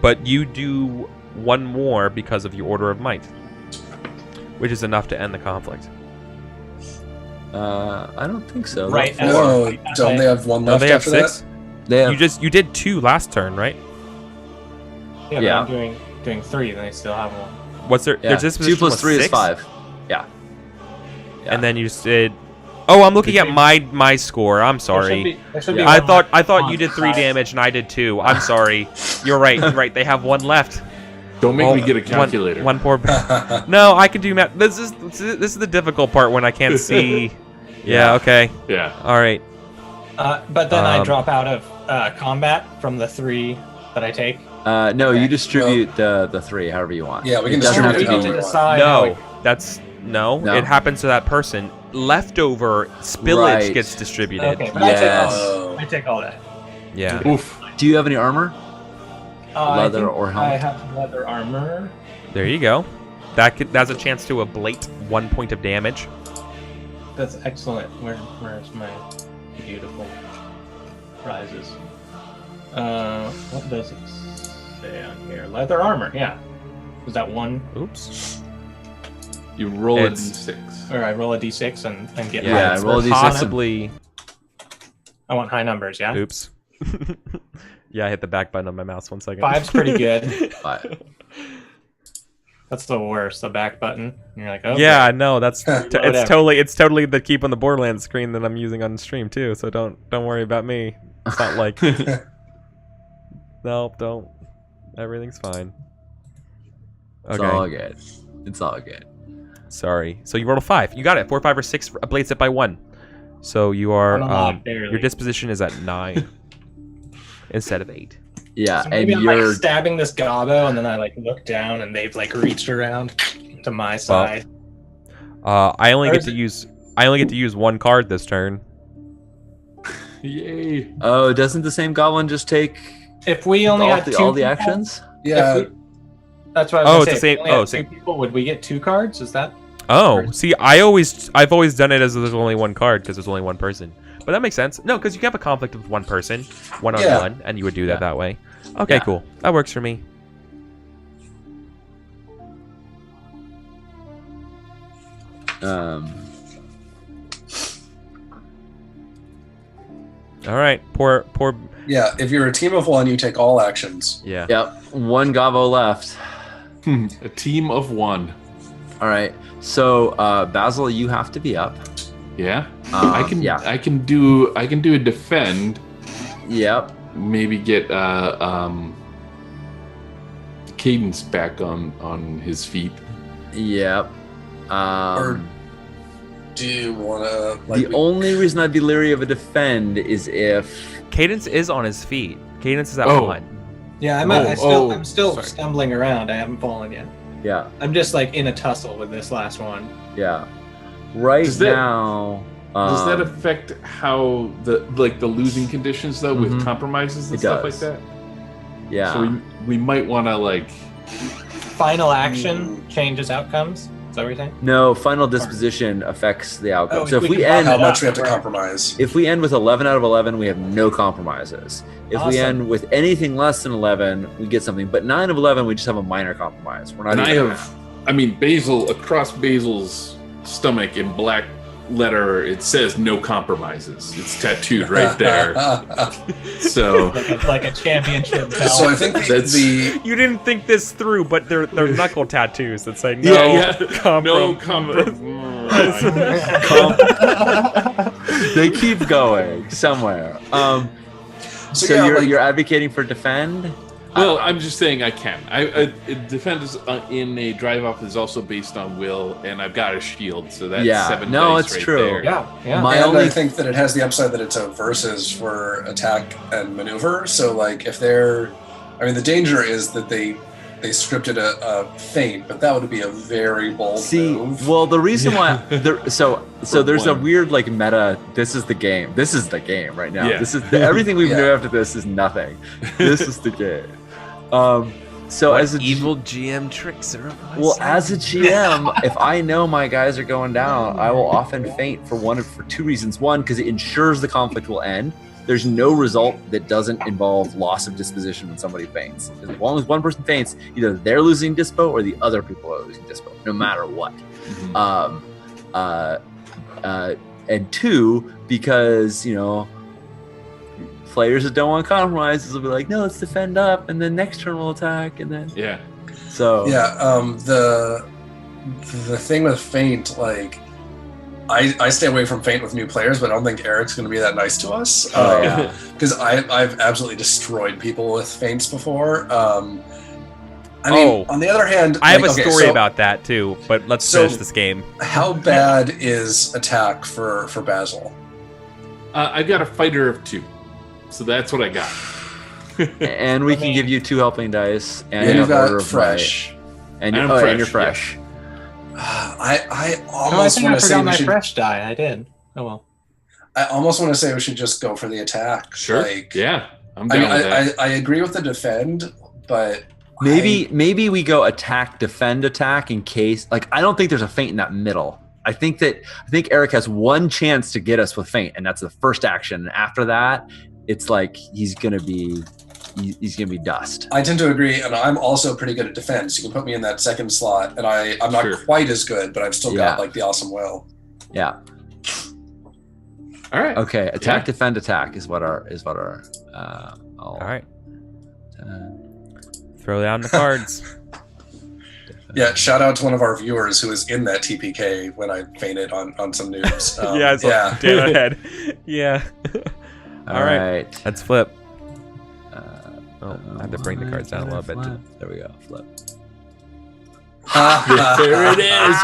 But you do 1 more because of your order of might, which is enough to end the conflict. I don't think so. Right. That's No, Right. don't they have one No, left they have after 6. They have, You did 2 last turn, right? yeah, yeah. but I'm doing 3, then I still have 1. What's there? yeah. There's this 2 plus 3 is 6, 5. Yeah. Yeah. and then you just did. Oh, I'm looking at my score. I'm sorry. There should be Yeah. one I left thought on you did 3 five. damage and I did 2. I'm sorry. You're right. You're right. They have 1 left. Don't make Oh, me get a calculator. One poor. that? No, I can do math. This is the difficult part when I can't see. Yeah. Okay. Yeah. All right. But then I Um, drop out of combat from the 3 that I take. No, Okay. you distribute the 3 however you want. Yeah, we can It doesn't distribute have we to get be- to decide. No, that's no. No. It happens to that person. Leftover spillage Right. gets distributed. Okay, but Yes. I take all that. Yeah. Oof. Do you have any armor? I Leather think or helmet? I have leather armor. There you go. That's a chance to ablate 1 point of damage. That's excellent. Where's my beautiful prizes? What does it say on here? Leather armor. Yeah. Was that 1? Oops. You roll It's- a d6. Or I roll a d6 and get Yeah, high. roll a d6. Possibly. I want high numbers. Yeah. Oops. Yeah, I hit the back button on my mouse. 1 second. 5's pretty good. 5. That's the worst. The back button. And you're like, oh Yeah, no, that's Whatever. it's totally the keep on the Borderlands screen that I'm using on stream too. So don't worry about me. It's not like no, don't. Everything's fine. It's all good. It's all good. Sorry. So you rolled a 5. You got it. 4, 5, or 6 ablates it by 1. So you are I'm alive, barely. your disposition is at 9 instead of 8. Yeah, So and maybe I'm you're like stabbing this gobbo, and then I like look down, and they've like reached around to my side. I only Or get is to it- use 1 card this turn. Yay. Oh, doesn't the same goblin just take If we only all had the, 2 all the people- actions? Yeah, if we- that's what I Oh, was it's gonna say. the If same- we only oh, had same- 2 people, would we get 2 cards? Is that? Oh, see, I've always done it as there's only 1 card because there's only 1 person. But that makes sense. No, because you can have a conflict with 1 person, 1 on Yeah. 1, and you would do that Yeah. that way. Okay, Yeah. cool. That works for me. All right, poor. yeah. If you're a team of 1, you take all actions. Yeah. Yep, 1 gobbo left. A team of 1. All right, so Basil, you have to be up. Yeah. I can. Yeah. I can do a defend. Yep. Maybe get Cadence back on his feet. Yep. Or do you want to? Like, The only reason I'd be leery of a defend is if Cadence is on his feet. Cadence is at Oh. 1. Yeah, I'm still sorry. stumbling around. I haven't fallen yet. yeah, I'm just like in a tussle with this last one. yeah. Right Does that- now, Does that affect how the losing conditions though with Mhm. compromises and It stuff does. like that? yeah. So we might want to like. Final action changes outcomes. Is that what you're saying? No, final disposition affects the outcome. Oh, so if we we can end, how it much up, we have to right. compromise? if we end with 11 out of 11, we have no compromises. If we Awesome. end with anything less than 11, we get something. But 9 of 11, we just have a minor compromise. We're not. And I even- have, I mean, Basil across Basil's stomach in black letter. It says no compromises. It's tattooed right there. So Like a championship belt. So I think That's- the You didn't think this through, but they're knuckle tattoos that say no yeah, yeah. comprom- No compromise. They keep going somewhere. So yeah, you're advocating for defend? Well, I'm just saying I can. Defend is in a drive off is also based on will, and I've got a shield, so that's 7 dice it's right true. there. Yeah. I think that it has the upside that it's a versus for attack and maneuver. So like if they're, I mean, the danger is that they scripted a feint, but that would be a very bold move. Well, the reason why so there's a one. weird like meta. This is the game. This is the game right now. Yeah. This is everything we Yeah. do after this is nothing. This is the game. So What as a evil GM tricks are up my Well, sleeve? as a GM, if I know my guys are going down, I will often feint for two reasons. One, because it ensures the conflict will end. There's no result that doesn't involve loss of disposition when somebody feints. As long as one person feints, either they're losing dispo or the other people are losing dispo, no matter what. And two, because players that don't want compromises will be like, no, let's defend up, and then next turn we'll attack, and then So the thing with feint, like I stay away from feint with new players, but I don't think Eric's going to be that nice to us. Because I've absolutely destroyed people with feints before. I mean, on the other hand, I have a story about that too, but let's finish this game. How bad is attack for Basil? I've got a fighter of 2, so that's what I got. and we can give you 2 helping dice, and you've an order got of fresh. might. And you're fresh. I I almost think want I to say forgot we my should. fresh die. I did. Oh well. I almost want to say we should just go for the attack. Sure. Like, I'm down with that. I agree with the defend, but Maybe we go attack, defend, attack in case. Like, I don't think there's a feint in that middle. I think Eric has one chance to get us with feint, and that's the first action. And after that, it's like he's gonna be dust. I tend to agree, and I'm also pretty good at defense. You can put me in that second slot, and I'm not quite as good, but I've still got like the awesome will. Yeah. All right. Okay. Attack, defend, attack is what our. All right. Throw down the cards. Yeah, shout out to one of our viewers who was in that TPK when I fainted on some noobs. Damn ahead. Yeah. All right. Let's flip. I have to bring the cards down a little bit. There we go. Flip. There it is.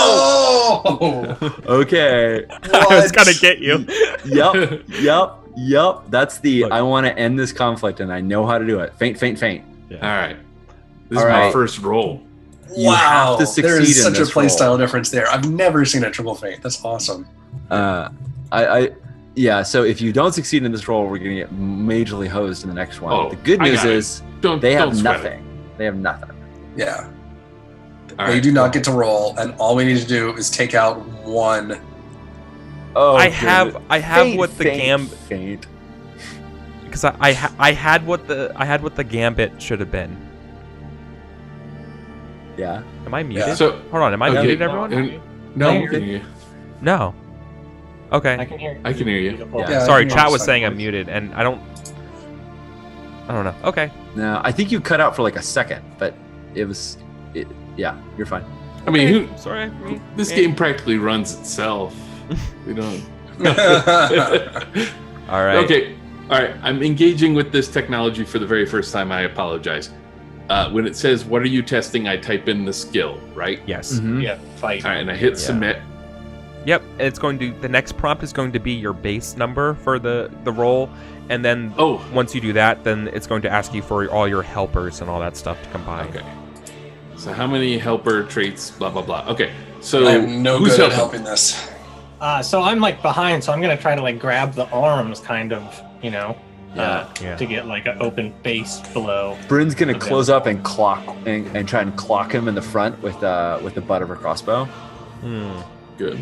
Oh! Okay. I was gonna get you. Yep. That's the. Look. I want to end this conflict, and I know how to do it. Feint. All right. This is my first roll. You have to succeed there is in such a this roll. playstyle difference there. I've never seen a triple feint. That's awesome. So if you don't succeed in this roll, we're gonna get majorly hosed in the next one. Oh, the good I news got it. is Don't they have sweat it. nothing. They have nothing. Yeah. All They right. do not get to roll, and all we need to do is take out one. Oh, I have what the feint. because I had what the gambit should have been. Yeah. Am I muted? Yeah. So Hold on, am I okay. muted, everyone? No, No, I can hear you. No. Okay. I can hear you. I can hear you. Beautiful. Yeah. Sorry, I can chat hear was you. saying I'm muted, and I don't know. Okay. No, I think you cut out for like a second, but yeah, you're fine. I mean, Sorry. this game practically runs itself. We don't. All right. Okay. All right. I'm engaging with this technology for the very first time. I apologize. When it says, "What are you testing?" I type in the skill, right? Yes. Mhm. Yeah, fight. All right, and I hit Yeah. submit. Yep. It's going to the next prompt is going to be your base number for the roll, and then Oh, once you do that, then it's going to ask you for all your helpers and all that stuff to combine. okay. So how many helper traits? Blah blah blah. Okay. So I am no who's good at helping? helping this. So I'm like behind, so I'm gonna try to like grab the arms, kind of, Yeah. to get like an open base below. Bryn's gonna Okay. close up and clock and try and clock him in the front with the butt of her crossbow. Good.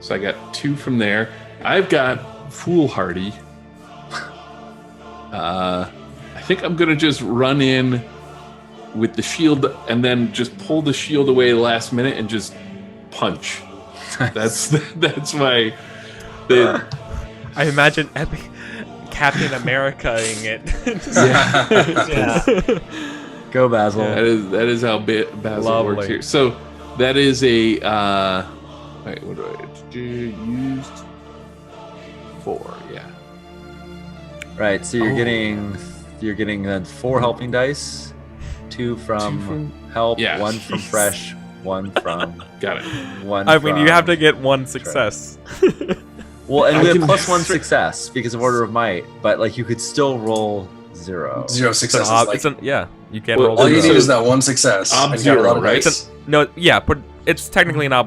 So I got 2 from there. I've got foolhardy. I think I'm gonna just run in with the shield and then just pull the shield away last minute and just punch. That's my. I imagine Epic Captain America-ing it. Yeah. Go Basil. That is how Basil Lovely. works here. So that is a. Wait, what do I? used 4. Yeah. Right. So you're getting then 4 helping dice, 2 from help, Yeah. 1 from fresh, 1 from Got it. 1. I mean, you from- have to get 1 success. Well, and I we have can- +1 success because of Order of Might, but like you could still roll 0. 0 successes. Yeah, you can Well, roll all you zero. need is that 1 success. Ob and you got a zero, lot of right? dice. No, yeah, but it's technically an it's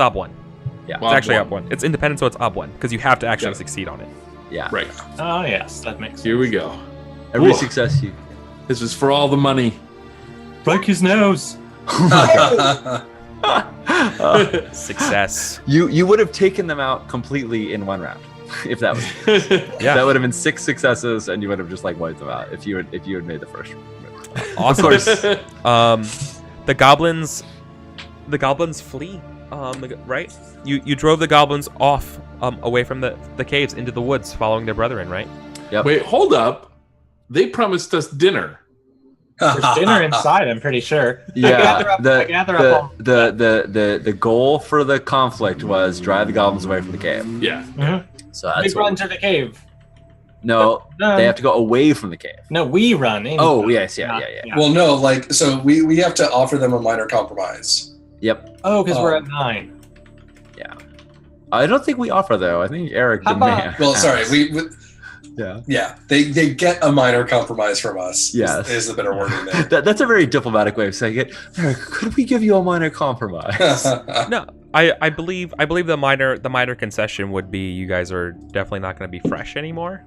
ob 1. Yeah. It's actually ob 1. It's independent, so it's ob 1 because you have to actually Got it. succeed on it. Yeah. Right. Oh yes, that makes sense. Here we go. Every Whoa. success you. This is for all the money. Break his nose. Success. You would have taken them out completely in 1 round if that was. Yeah. That would have been 6 successes, and you would have just like wiped them out if you had made the first move. Awesome. The goblins flee. Right? You drove the goblins off away from the caves into the woods, following their brethren, right? Yep. Wait, hold up. They promised us dinner. There's dinner inside, I'm pretty sure. Yeah, I gather up all- the goal for the conflict was drive the goblins away from the cave. Yeah. So We that's run what, to the cave. no, they have to go away from the cave. No, we run. In. Oh yes, yeah. Well, no, like, so we have to offer them a minor compromise. Yep. Oh, because we're at 9. I don't think we offer though. I think Eric How about- demands. Well, sorry, Yeah. yeah, they get a minor compromise from us. Yes. Is the better wording there. That's a very diplomatic way of saying it. Eric, could we give you a minor compromise? No, I believe the minor concession would be you guys are definitely not going to be fresh anymore,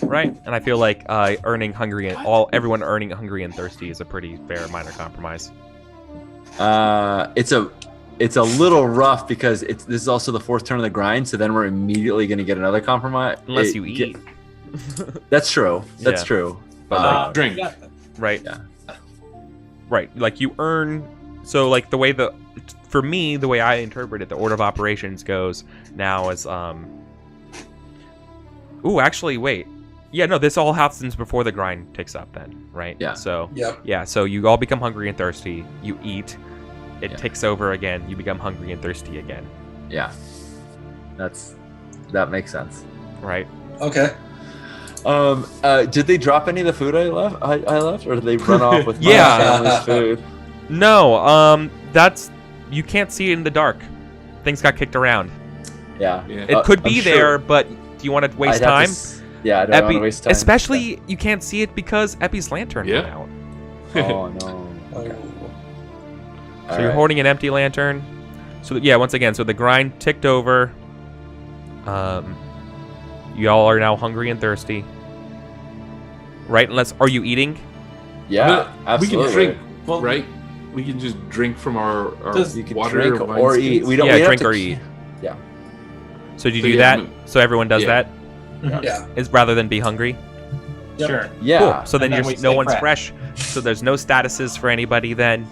right? And I feel like everyone earning hungry and thirsty is a pretty fair minor compromise. It's a little rough because this is also the 4th turn of the grind, so then we're immediately going to get another compromise. Unless you eat. That's true. That's Yeah. true. But Drink. Yeah. right, Yeah. right. Like you earn. So like the way for me, the way I interpret it, the order of operations goes now is Ooh, actually, wait. Yeah, no, this all happens before the grind ticks up then, right? Yeah. So Yep. yeah, so you all become hungry and thirsty. You eat. It Yeah. ticks over again. You become hungry and thirsty again, Yeah. That makes sense. right? Okay. Did they drop any of the food I left, or did they run off with Yeah. my family's food? No, that's you can't see it in the dark. Things got kicked around. Yeah. Yeah. It could I'm be sure. there, but do you want to waste I'd have to time? Yeah, I don't want to waste time. Especially you can't see it because Epi's lantern went Yeah. out. Oh no. Okay. So you're holding an empty lantern. So yeah, once again, so the grind ticked over. You all are now hungry and thirsty. Right? Are you eating? Yeah, But we absolutely. can drink, Well, right? We can just drink from our You can water drink vine or skins. eat. We don't. Yeah, we have drink to- or eat. Yeah. So do you So do you that? haven't- So everyone does Yeah. that? Yeah. Is rather than be hungry? Yep. Sure. Yeah. Cool. So then, And then we no stay one's fresh. fresh. So there's no statuses for anybody then.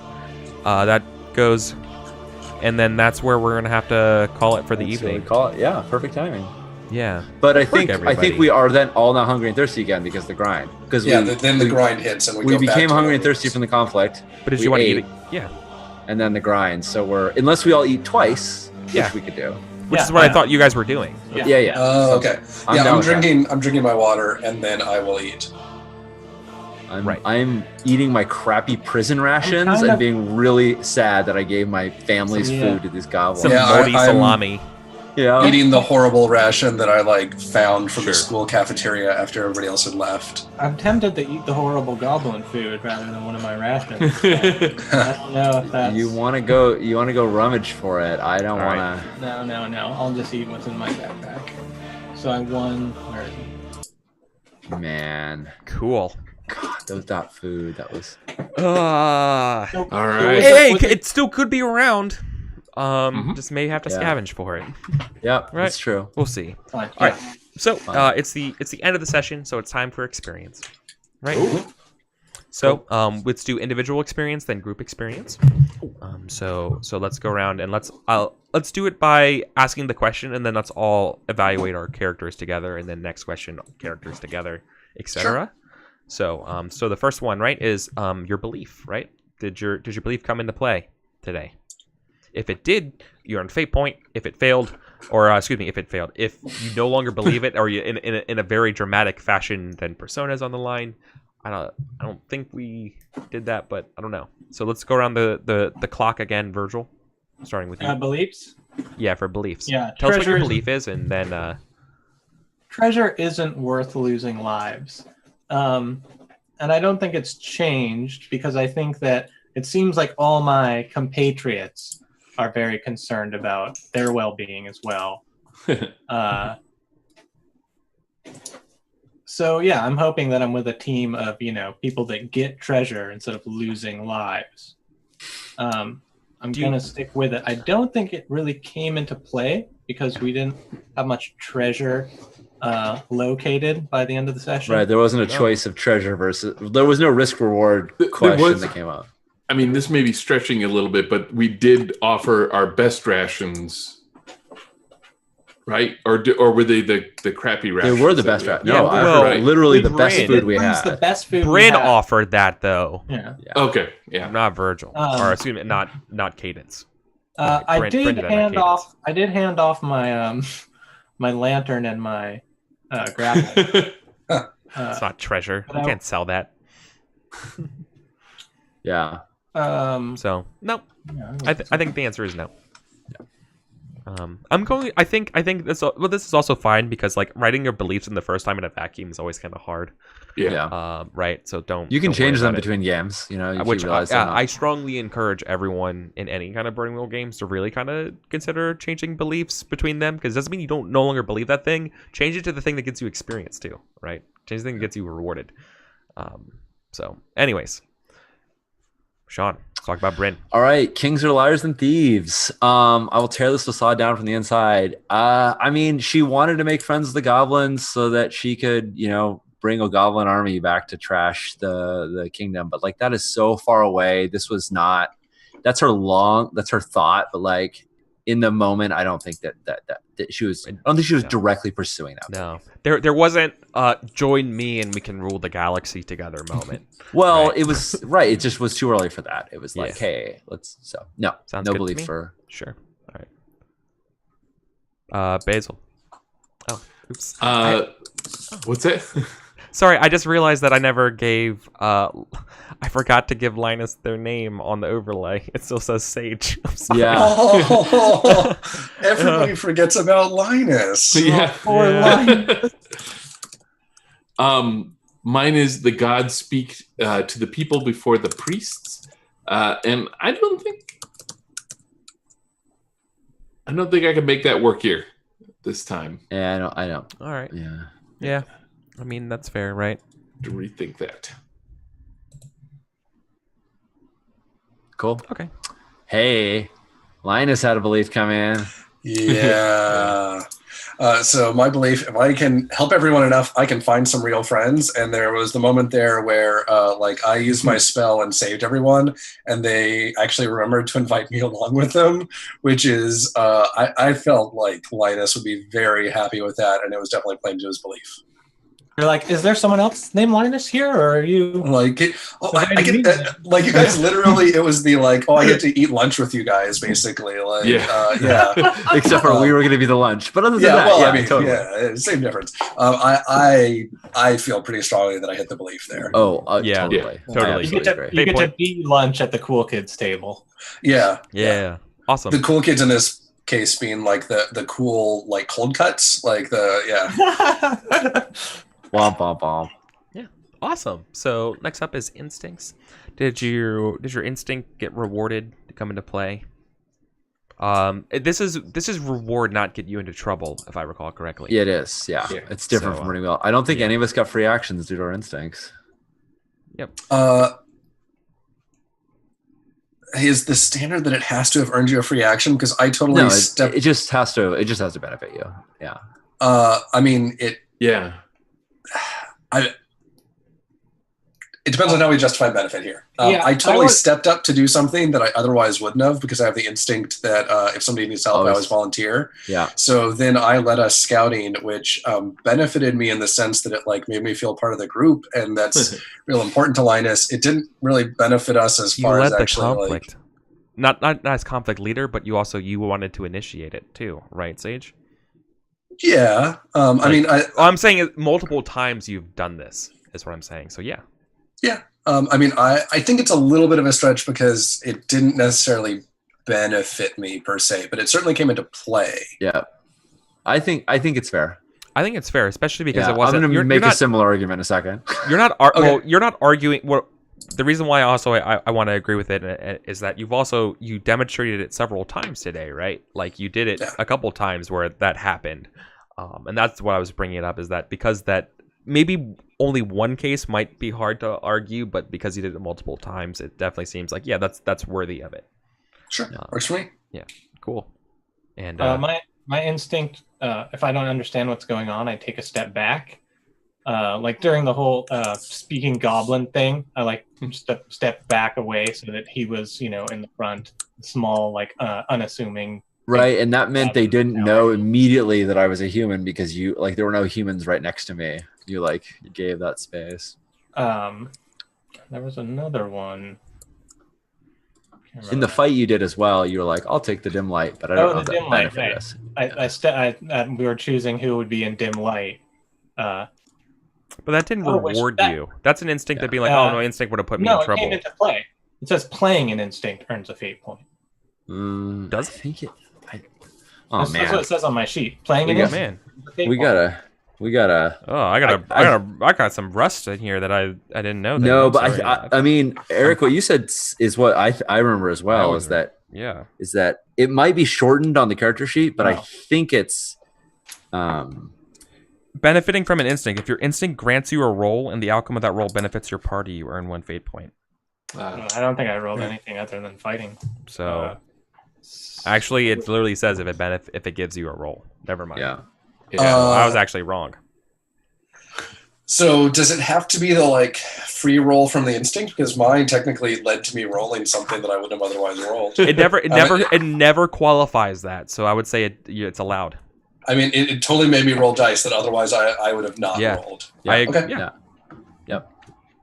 That goes, and then that's where we're gonna have to call it for the That's what we evening. call it. Yeah, perfect timing. Yeah. But I Work, think everybody. we are then all now hungry and thirsty again because of the grind. Because Yeah, then the grind hits and we we go back became to hungry what and thirsty it from the conflict, But if We you want to ate. eat it, yeah. and then the grind. So we're unless we all eat twice, Yeah. which we could do. Which Yeah, is what I yeah. thought you guys were doing. Yeah. Yeah. Oh, okay. I'm Yeah, down I'm with that. drinking my water and then I will eat. I'm eating my crappy prison rations kind and of- being really sad that I gave my family's Yeah. food to these goblins. Some Yeah, moldy I'm- salami. Yeah. Eating the horrible ration that I found from Sure. the school cafeteria after everybody else had left. I'm tempted to eat the horrible goblin food rather than one of my rations. I don't know if that's... You want to go rummage for it. I don't All want right. to. No. I'll just eat what's in my backpack. So I won... Where is it? Man, Cool. that food, that was. Uh, Nope. All right. hey, Was it- it still could be around. Mhm. Just may have to Yeah. scavenge for it. Yep, Right. that's true. We'll see. Fine. All right. So Fine. it's the end of the session, so it's time for experience, right? Ooh. So let's do individual experience, then group experience. So let's go around and let's do it by asking the question, and then let's all evaluate our characters together, and then next question, characters together, etc. So so the first one, right, is your belief, right? Did your belief come into play today? If it did, you earned fate point. If it failed, or if it failed, if you no longer believe it, or you in a very dramatic fashion, then Persona's on the line. I don't think we did that, but I don't know. So let's go around the clock again, Virgil, starting with you. Beliefs? Yeah, for beliefs. Yeah. Tell us what your belief is, and then. Treasure isn't worth losing lives. And I don't think it's changed because I think that it seems like all my compatriots are very concerned about their well-being as well. So yeah, I'm hoping that I'm with a team of, people that get treasure instead of losing lives. I'm going to stick with it. I don't think it really came into play because we didn't have much treasure located by the end of the session. Right, there wasn't a choice of treasure versus. There was no risk reward question that came up. I mean, this may be stretching a little bit, but we did offer our best rations, right? Or were they the crappy rations? They were the best rations. No, Yeah, I heard literally the best food we Bryn's had. the best food Bryn we had. offered that though. Yeah. Okay, yeah. Not Virgil, or excuse me, not Cadence. I Bryn did did that, hand not off. I did hand off my my lantern and my grapple. It's not treasure. but You I- can't sell that. Yeah. So no, Yeah, I think the answer is no. I'm going. I think this. Well, this is also fine because like writing your beliefs in the first time in a vacuum is always kind of hard. Yeah. Right. So don't. You can don't worry change them about it. between games. You know, Which realize I strongly encourage everyone in any kind of Burning Wheel games to really kind of consider changing beliefs between them, because it doesn't mean you don't no longer believe that thing. Change it to the thing that gets you experience too, right? Change the thing that gets you rewarded. So, anyways, Sean, let's talk about Bryn. All right, kings are liars and thieves. I will tear this facade down from the inside. I mean, she wanted to make friends with the goblins so that she could, bring a goblin army back to trash the kingdom. But like that is so far away. This was not. That's her thought. But like in the moment, I don't think that she was. I don't think she was directly pursuing that. No, there wasn't join me and we can rule the galaxy together moment. Well, Right. it was right. It just was too early for that. It was like, Yeah. hey, let's. So no, Sounds no good to belief me. for. Sure. All right. Basil. Oh, oops. What's that? Sorry, I just realized that I never gave. I forgot to give Linus their name on the overlay. It still says Sage. I'm sorry. Yeah. Oh, everybody forgets about Linus. Yeah. Poor Linus. Mine is the gods speak to the people before the priests, and I don't think I can make that work here this time. Yeah, I know. All right. Yeah. Yeah. I mean, that's fair, right? To rethink that. Cool. Okay. Hey, Linus had a belief come in. Yeah. So my belief, if I can help everyone enough, I can find some real friends. And there was the moment there where I used my spell and saved everyone, and they actually remembered to invite me along with them, which is I felt like Linus would be very happy with that, and it was definitely playing to his belief. You're like, is there someone else named Linus here, or are you? Like, I get like you guys literally. It was the like, I get to eat lunch with you guys, basically. Like, yeah. Except for we were going to be the lunch, but other than that, well, yeah, I mean, totally. yeah, same difference. I feel pretty strongly that I hit the belief there. Oh, Yeah. totally, Yeah, totally. You get to, Great. you get to point. be lunch at the cool kids table. Yeah, Yeah. Awesome. the cool kids in this case being like the cool like cold cuts, like Womp womp womp. Awesome. So next up is instincts. Did your instinct get rewarded to come into play? This is reward, not get you into trouble, if I recall correctly. Yeah, it is. Yeah, Yeah. it's different So, from running well. I don't think yeah. any of us got free actions due to our instincts. Yep. is the standard that it has to have earned you a free action? Because I totally No, stepped. it just has to. It just has to benefit you. Yeah. I mean it. Yeah. It depends on how we justify benefit here. Yeah, I totally I would- stepped up to do something that I otherwise wouldn't have, because I have the instinct that if somebody needs help, I Always. always volunteer. Yeah. So then I led a scouting, which benefited me in the sense that it like made me feel part of the group, and that's real important to Linus. It didn't really benefit us as You far led as the actually conflict. not as conflict leader, but you wanted to initiate it too, right, Sage? Yeah. I'm saying multiple times you've done this is what I'm saying. So yeah. Yeah. I think it's a little bit of a stretch because it didn't necessarily benefit me per se, but it certainly came into play. Yeah. I think it's fair. I think it's fair, especially because Yeah, it wasn't. I'm going to make a similar argument in a second. You're not. Okay. Well, you're not arguing. Well, the reason why I want to agree with it is that you demonstrated it several times today, right? Like you did it a couple times where that happened, and that's what I was bringing it up. Is that because that maybe only one case might be hard to argue, but because you did it multiple times, it definitely seems like that's worthy of it. Sure, works for me. Yeah, cool. And my instinct, if I don't understand what's going on, I take a step back. Like during the whole speaking goblin thing, I like step back away so that he was, in the front, small, like unassuming. Right, and that meant they didn't know immediately that I was a human because there were no humans right next to me. You gave that space. There was another one. In the fight you did as well, you were like, "I'll take the dim light," but I don't know the that dim light. benefit us. We were choosing who would be in dim light. But that didn't reward you. That's an instinct to be like, oh no, instinct would have put me in trouble. No, it came into play. It says playing an instinct earns a fate point. Does I think it? That's what it says on my sheet. Playing an instinct. We gotta. Oh, I got some rust in here that I didn't know. No, but I mean, Eric, what you said is what I remember as well. Is that it might be shortened on the character sheet, but I think it's benefiting from an instinct. If your instinct grants you a roll and the outcome of that roll benefits your party, you earn 1 fate point. I don't think I rolled anything other than fighting. So actually, it literally says if it gives you a roll. Never mind. Yeah. I was actually wrong. So does it have to be the free roll from the instinct? Because mine technically led to me rolling something that I wouldn't have otherwise rolled. It never qualifies that. So I would say it's allowed. I mean, it totally made me roll dice that otherwise I would have not rolled. Yeah. I agree. Okay. Yep.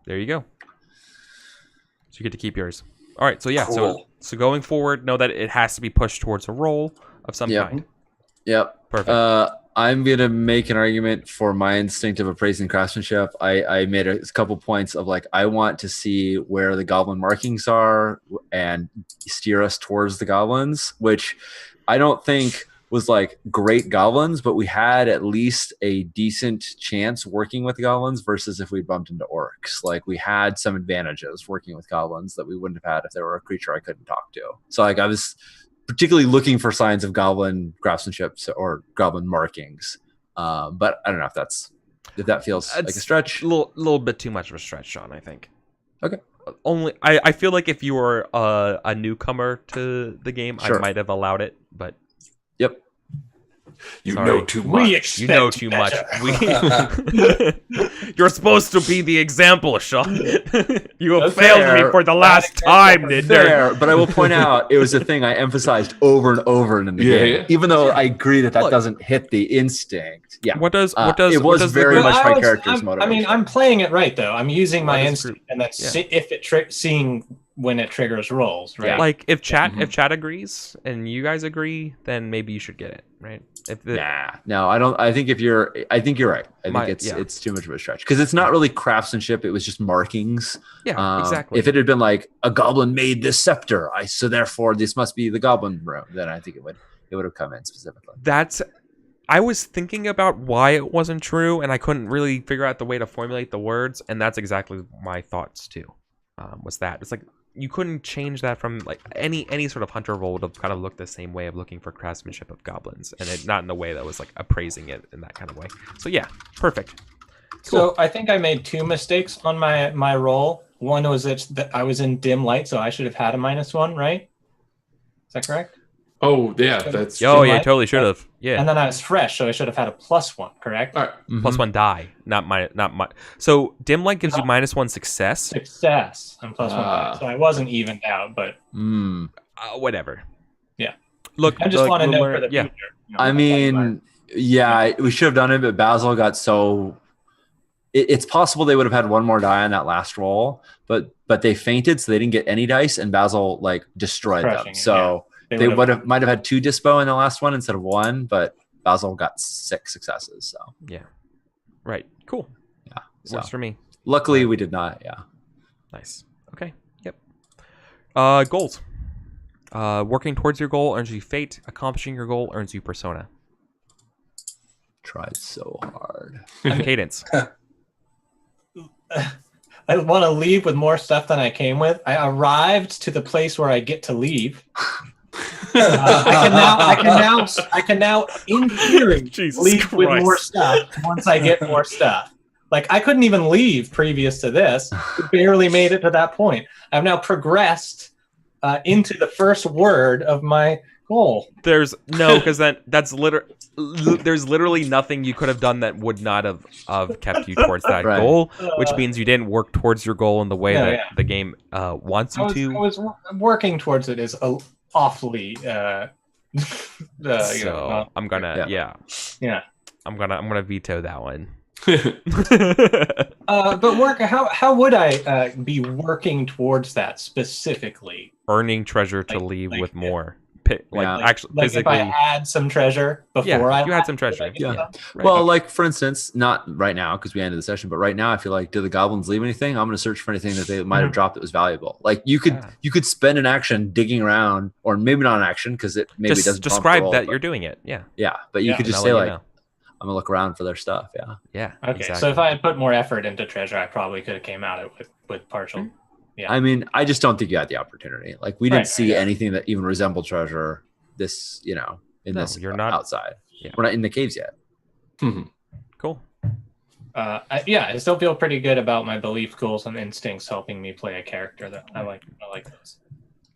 There you go. So you get to keep yours. All right. So Cool. So going forward, know that it has to be pushed towards a roll of some kind. Yep. Perfect. I'm going to make an argument for my instinct of appraising craftsmanship. I made a couple points of I want to see where the goblin markings are and steer us towards the goblins, which I don't think was great goblins, but we had at least a decent chance working with goblins versus if we bumped into orcs. We had some advantages working with goblins that we wouldn't have had if there were a creature I couldn't talk to. So I was particularly looking for signs of goblin craftsmanship or goblin markings. But I don't know if that feels like a stretch. A little bit too much of a stretch, Sean, I think. Okay. I feel like if you were a newcomer to the game, I might have allowed it, but yep. You know too much. You know too much. You're supposed to be the example, Sean. You have failed me for the last time, Ninder. But I will point out, it was a thing I emphasized over and over in the game. Even though I agree that doesn't hit the instinct. Yeah. What does it was very much my character's motivation. I mean, I'm playing it right though. I'm using my instinct, and that's seeing when it triggers rolls, right? If chat agrees and you guys agree, then maybe you should get it, right? No, I don't. I think you're right. I think it's too much of a stretch because it's not really craftsmanship. It was just markings. Yeah, exactly. If it had been a goblin made this scepter, so therefore this must be the goblin room, then I think it would have come in specifically. I was thinking about why it wasn't true, and I couldn't really figure out the way to formulate the words, and that's exactly my thoughts too. Was that it's you couldn't change that from any sort of hunter role would have kind of looked the same way of looking for craftsmanship of goblins, and not in a way that was appraising it in that kind of way. So yeah, perfect. Cool. So I think I made 2 mistakes on my roll. One was that I was in dim light, so I should have had a -1, right? Is that correct? Oh yeah, that's. Oh yeah, totally should have. Yeah. And then I was fresh, so I should have had a +1, correct? All right. Mm-hmm. +1 die, not my. So dim light gives you -1 success. Success and +1 die. So I wasn't evened out, but whatever. Yeah. Look, I just want to know for the yeah. future. I mean, we should have done it, but Basil got so it's possible they would have had one more die on that last roll, but they fainted, so they didn't get any dice, and Basil like destroyed them. So they might have had 2 dispo in the last one instead of 1, but Basil got 6 successes. So yeah, right, cool. Yeah, works for me. Luckily, we did not. Yeah, nice. Okay, yep. Goals. Working towards your goal earns you fate. Accomplishing your goal earns you persona. Tried so hard. Cadence. I want to leave with more stuff than I came with. I arrived to the place where I get to leave. I can now, in theory, leave with more stuff once I get more stuff. Like, I couldn't even leave previous to this. Barely made it to that point. I've now progressed into the first word of my goal. There's no, because there's literally nothing you could have done that would not have kept you towards that goal, which means you didn't work towards your goal in the way that the game wants you to. I was working towards it is awfully. I'm gonna I'm gonna veto that one. But work. How would I be working towards that specifically? Earning treasure to leave with more. Actually, like physically, if I had some treasure before you had some treasure. Right. Well, like for instance, not right now because we ended the session, but right now I feel like, do the goblins leave anything? I'm going to search for anything that they might have dropped that was valuable. Like you could spend an action digging around, or maybe not an action because it maybe just doesn't describe that you're doing it. Yeah. But you could just say like, I'm gonna look around for their stuff. Yeah. Okay. Exactly. So if I had put more effort into treasure, I probably could have came out with partial. Yeah. I mean, I just don't think you had the opportunity. Like we didn't see anything that even resembled treasure. This, you're not outside. Yeah. We're not in the caves yet. Cool. I still feel pretty good about my belief, goals, and instincts helping me play a character that I like those.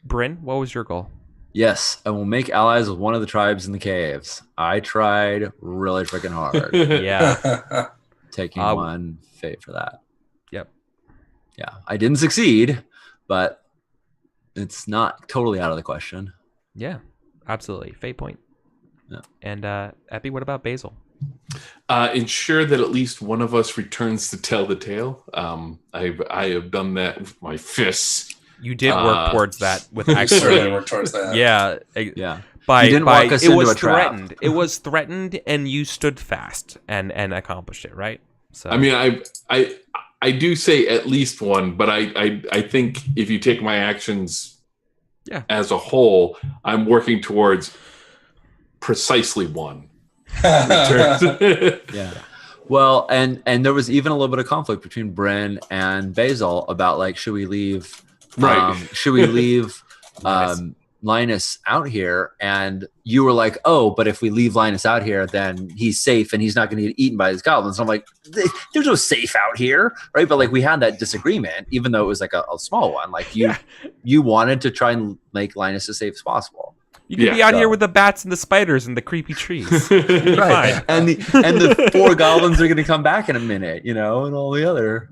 Bryn, what was your goal? Yes, I will make allies with one of the tribes in the caves. I tried really freaking hard. Yeah. Taking 1 fate for that. Yep. Yeah, I didn't succeed, but it's not totally out of the question. Yeah. Absolutely. Fate point. Yeah. And Epi, what about Basil? Ensure that at least one of us returns to tell the tale. I have done that with my fists. You did work towards that with actually work towards that. Yeah. Yeah. You didn't walk us into a trap. It was threatened and you stood fast and accomplished it, right? So I mean I do say at least one, but I think if you take my actions as a whole, I'm working towards precisely 1. Yeah. Well, and there was even a little bit of conflict between Bryn and Basil about like, should we leave? Should we leave Linus out here? And you were like, oh, but if we leave Linus out here, then he's safe and he's not going to get eaten by his goblins. And I'm like, there's no safe out here, right? But like we had that disagreement, even though it was like a small one. Like you wanted to try and make Linus as safe as possible. You could be out here with the bats and the spiders and the creepy trees. Right. And the 4 goblins are going to come back in a minute, and all the other.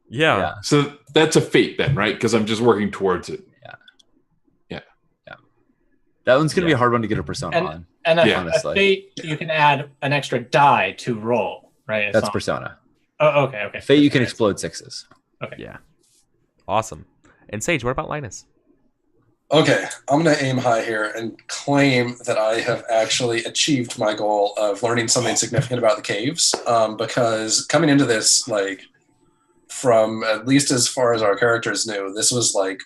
Yeah. So that's a fate then, right? Because I'm just working towards it. Yeah. That one's going to be a hard one to get a persona on. And a fate, you can add an extra die to roll, right? That's persona. Oh, okay. Fate, you can explode 6s. Okay. Yeah. Awesome. And Sage, what about Linus? Okay, I'm going to aim high here and claim that I have actually achieved my goal of learning something significant about the caves, because coming into this, like, from at least as far as our characters knew, this was like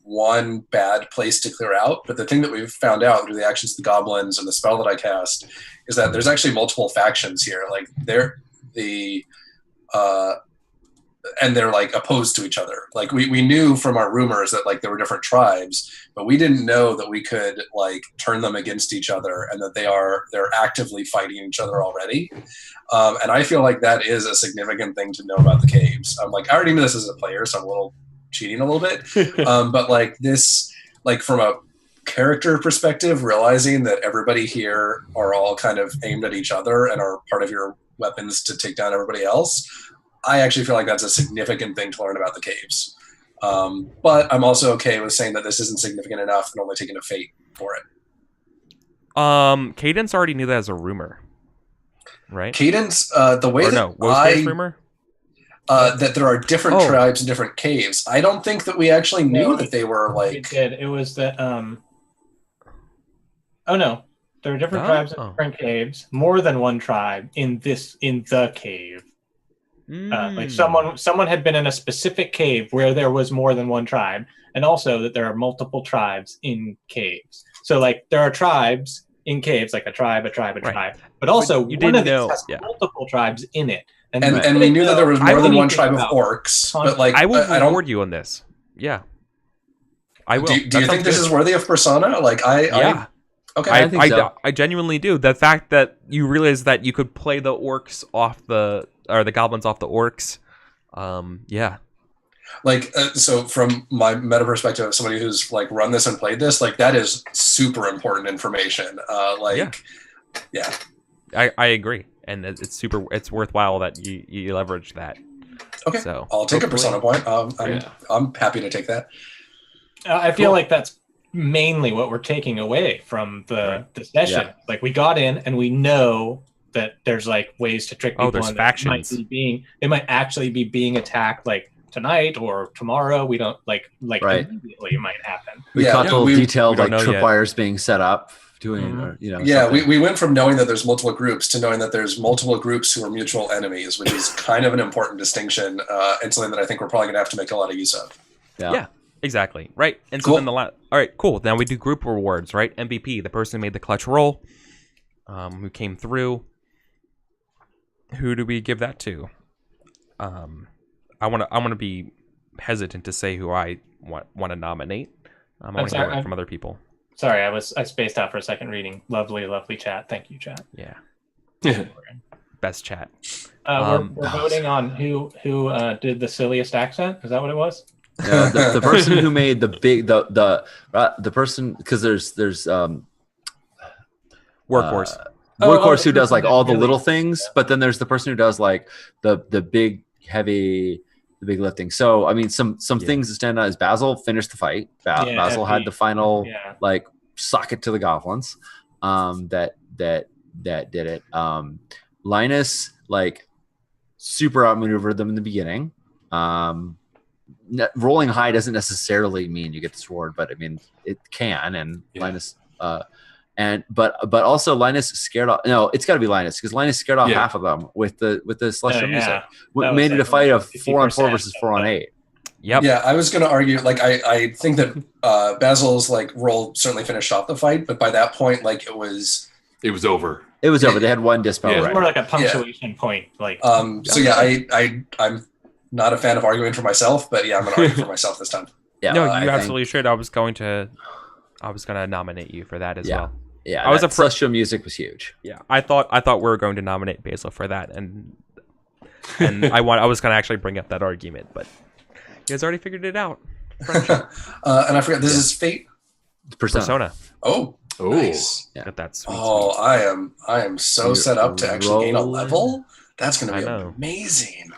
one bad place to clear out. But the thing that we've found out through the actions of the goblins and the spell that I cast is that there's actually multiple factions here. Like and they're like opposed to each other. Like we knew from our rumors that like there were different tribes, but we didn't know that we could like turn them against each other and that they're actively fighting each other already. And I feel like that is a significant thing to know about the caves. I'm like, I already knew this as a player, so I'm a little cheating a little bit. But like this, like from a character perspective, realizing that everybody here are all kind of aimed at each other and are part of your weapons to take down everybody else, I actually feel like that's a significant thing to learn about the caves. But I'm also okay with saying that this isn't significant enough and only taking a fate for it. Cadence already knew that as a rumor, right? Cadence, the way was it rumor? that there are different Oh. tribes and different caves. I don't think that we actually knew No, that they were We like. did. It was that. Oh no, there are different No? tribes in Oh. different caves. More than one tribe in the cave. Like someone had been in a specific cave where there was more than one tribe, and also that there are multiple tribes in caves. So like there are tribes in caves, like a tribe, Right. but also you one didn't of these know- has yeah. multiple tribes in it. And we knew that there was I more than will one think tribe of about orcs, but like I will I don't. reward you on this. Yeah. I will. Do you think this is worthy of Persona? Like Yeah. Okay. I think so. I genuinely do. The fact that you realize that you could play the orcs off the goblins off the orcs. Yeah. Like so from my meta perspective of somebody who's like run this and played this, like that is super important information. Yeah. I agree. And it's worthwhile that you leverage that. Okay. So I'll take a hopefully- Persona point. I'm happy to take that. I feel like that's mainly what we're taking away from the session. Yeah. Like we got in and we know that there's like ways to trick people. there's and that factions. They might actually be being attacked like tonight or tomorrow. We don't like Right. immediately it might happen. We Yeah, caught yeah, the we detailed don't like know yet. tripwires being set up, doing Mhm. Yeah, something. we went from knowing that there's multiple groups to knowing that there's multiple groups who are mutual enemies, which is kind of an important distinction and something that I think we're probably going to have to make a lot of use of. Yeah. Exactly. Right. And so Cool. then all right, cool. Now we do group rewards, right? MVP, the person who made the clutch roll, who came through. Who do we give that to? I want to be hesitant to say who I want to nominate. I want to sorry, hear it from other people. Sorry, I spaced out for a second reading. Lovely chat. Thank you, chat. Yeah. Best chat. We're voting on who did the silliest accent. Is that what it was? The person who made the big the person, because there's Workhorse. workhorse the who does person like that all the really- little things, but then there's the person who does like the big heavy, the big lifting. So I mean, some things that stand out is Basil finished the fight. Basil had the final like socket to the goblins. That did it. Linus like super outmaneuvered them in the beginning. Rolling high doesn't necessarily mean you get the sword, but I mean it can. And Linus, but also Linus scared off. No, it's got to be Linus because Linus scared off half of them with the celestial music. That Made was it a fight of 4-on-4 50% versus 4-on-8. Yep. Yeah, I was going to argue, like, I think that Basil's, like, roll certainly finished off the fight, but by that point, like, it was over. It was over. They had one dispel. It was Right. more like a punctuation point. Like, so yeah, I'm not a fan of arguing for myself, but yeah, I'm going to argue for myself this time. Yeah, No, I you think- absolutely should. I was gonna nominate you for that as well. Yeah, I was that celestial music was huge. Yeah, I thought we were going to nominate Basil for that, and I was gonna actually bring up that argument, but you guys already figured it out. Friendship. And I forgot, this is Fate. Persona. Oh, nice. Yeah. Got that sweet. Oh, I am so You're set up to actually gain a rolling. level. That's going to I be know. amazing.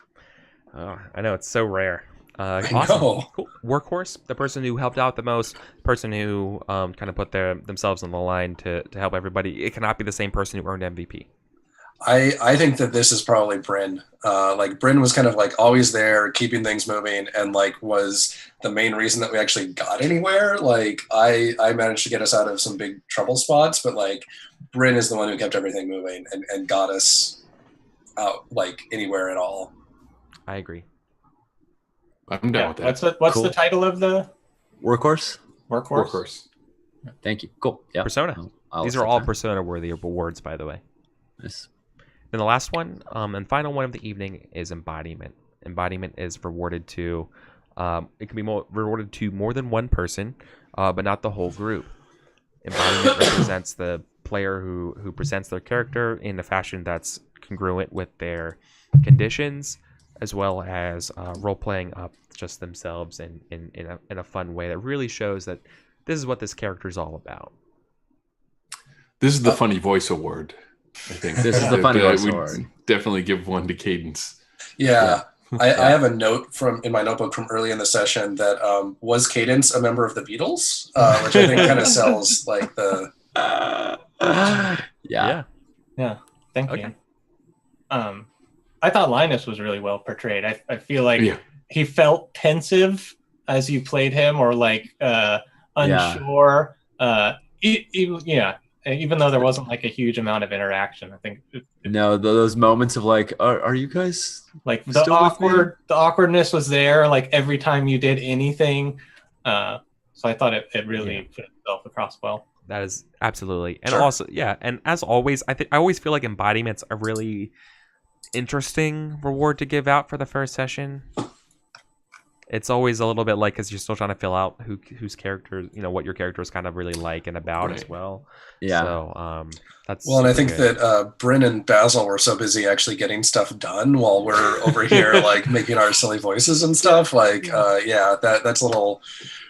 Oh, I know, it's so rare. I Awesome. know. Cool. Workhorse, the person who helped out the most, person who kind of put themselves on the line to help everybody. It cannot be the same person who earned MVP. I think that this is probably Bryn. Like Bryn was kind of like always there, keeping things moving, and like was the main reason that we actually got anywhere. Like I managed to get us out of some big trouble spots, but like Bryn is the one who kept everything moving and got us out like anywhere at all. I agree. I'm down with that. What's Cool. the title of the Workhorse. workhorse? Thank you. Cool. Yeah. Persona. I'll These are accept all that. Persona-worthy awards, by the way. Nice. Then the last one, and final one of the evening is embodiment. Embodiment is rewarded to, it can be rewarded to more than one person, but not the whole group. Embodiment represents the player who presents their character in a fashion that's congruent with their conditions, as well as role-playing up just themselves in a fun way that really shows that this is what this character is all about. This is the funny voice award. I think This is the funny voice we'd award. Definitely give one to Cadence. Yeah. I have a note in my notebook from early in the session that was Cadence a member of the Beatles, which I think kind of sells like the. Yeah. Yeah. Thank Okay. you. I thought Linus was really well portrayed. I feel like Yeah. he felt pensive as you played him, or like unsure. Even though there wasn't like a huge amount of interaction, I think. No, those moments of like, are you guys Like the awkwardness was there. Like every time you did anything, so I thought it really put itself across well. That is absolutely, and also, and as always, I always feel like embodiment's a really interesting reward to give out for the first session. It's always a little bit like, because you're still trying to fill out whose character, what your character is kind of really like and about as well. Yeah. So that's Well, and I think good. that Bryn and Basil were so busy actually getting stuff done while we're over here like making our silly voices and stuff. Like, that's a little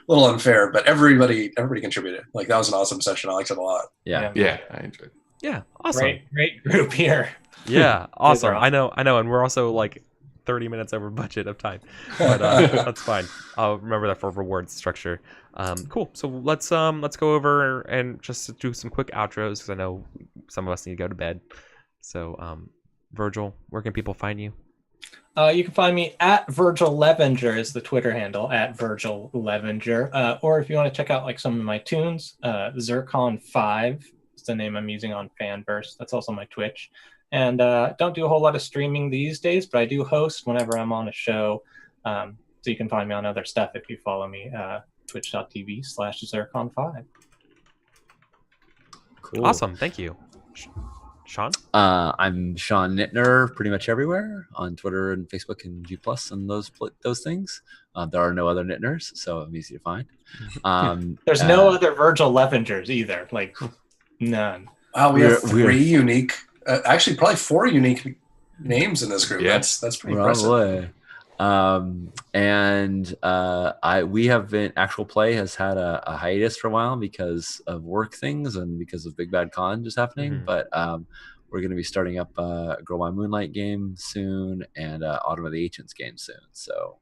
unfair, but everybody contributed. Like that was an awesome session. I liked it a lot. Yeah, I enjoyed it. Yeah, awesome. Great group here. Yeah, awesome. Awesome. I know, and we're also like 30 minutes over budget of time, but that's fine. I'll remember that for reward structure. Cool. So let's go over and just do some quick outros, because I know some of us need to go to bed. So Virgil, where can people find you? You can find me at Virgil Levenger is the Twitter handle, at Virgil Levenger. Or if you want to check out like some of my tunes, Zircon 5 is the name I'm using on Fanverse. That's also my Twitch. And don't do a whole lot of streaming these days, but I do host whenever I'm on a show. So you can find me on other stuff if you follow me, twitch.tv/Zircon5. Cool. Awesome. Thank you. Sean? I'm Sean Nittner pretty much everywhere on Twitter and Facebook and G+ and those things. There are no other Nittners, so I'm easy to find. There's no other Virgil Levengers either. Like, none. Wow, we have 3 unique, actually probably 4 unique names in this group. Yeah. That's pretty impressive. We have been, Actual Play has had a hiatus for a while because of work things and because of Big Bad Con just happening. But we're going to be starting up Girl by Moonlight game soon and Autumn of the Ancients game soon. So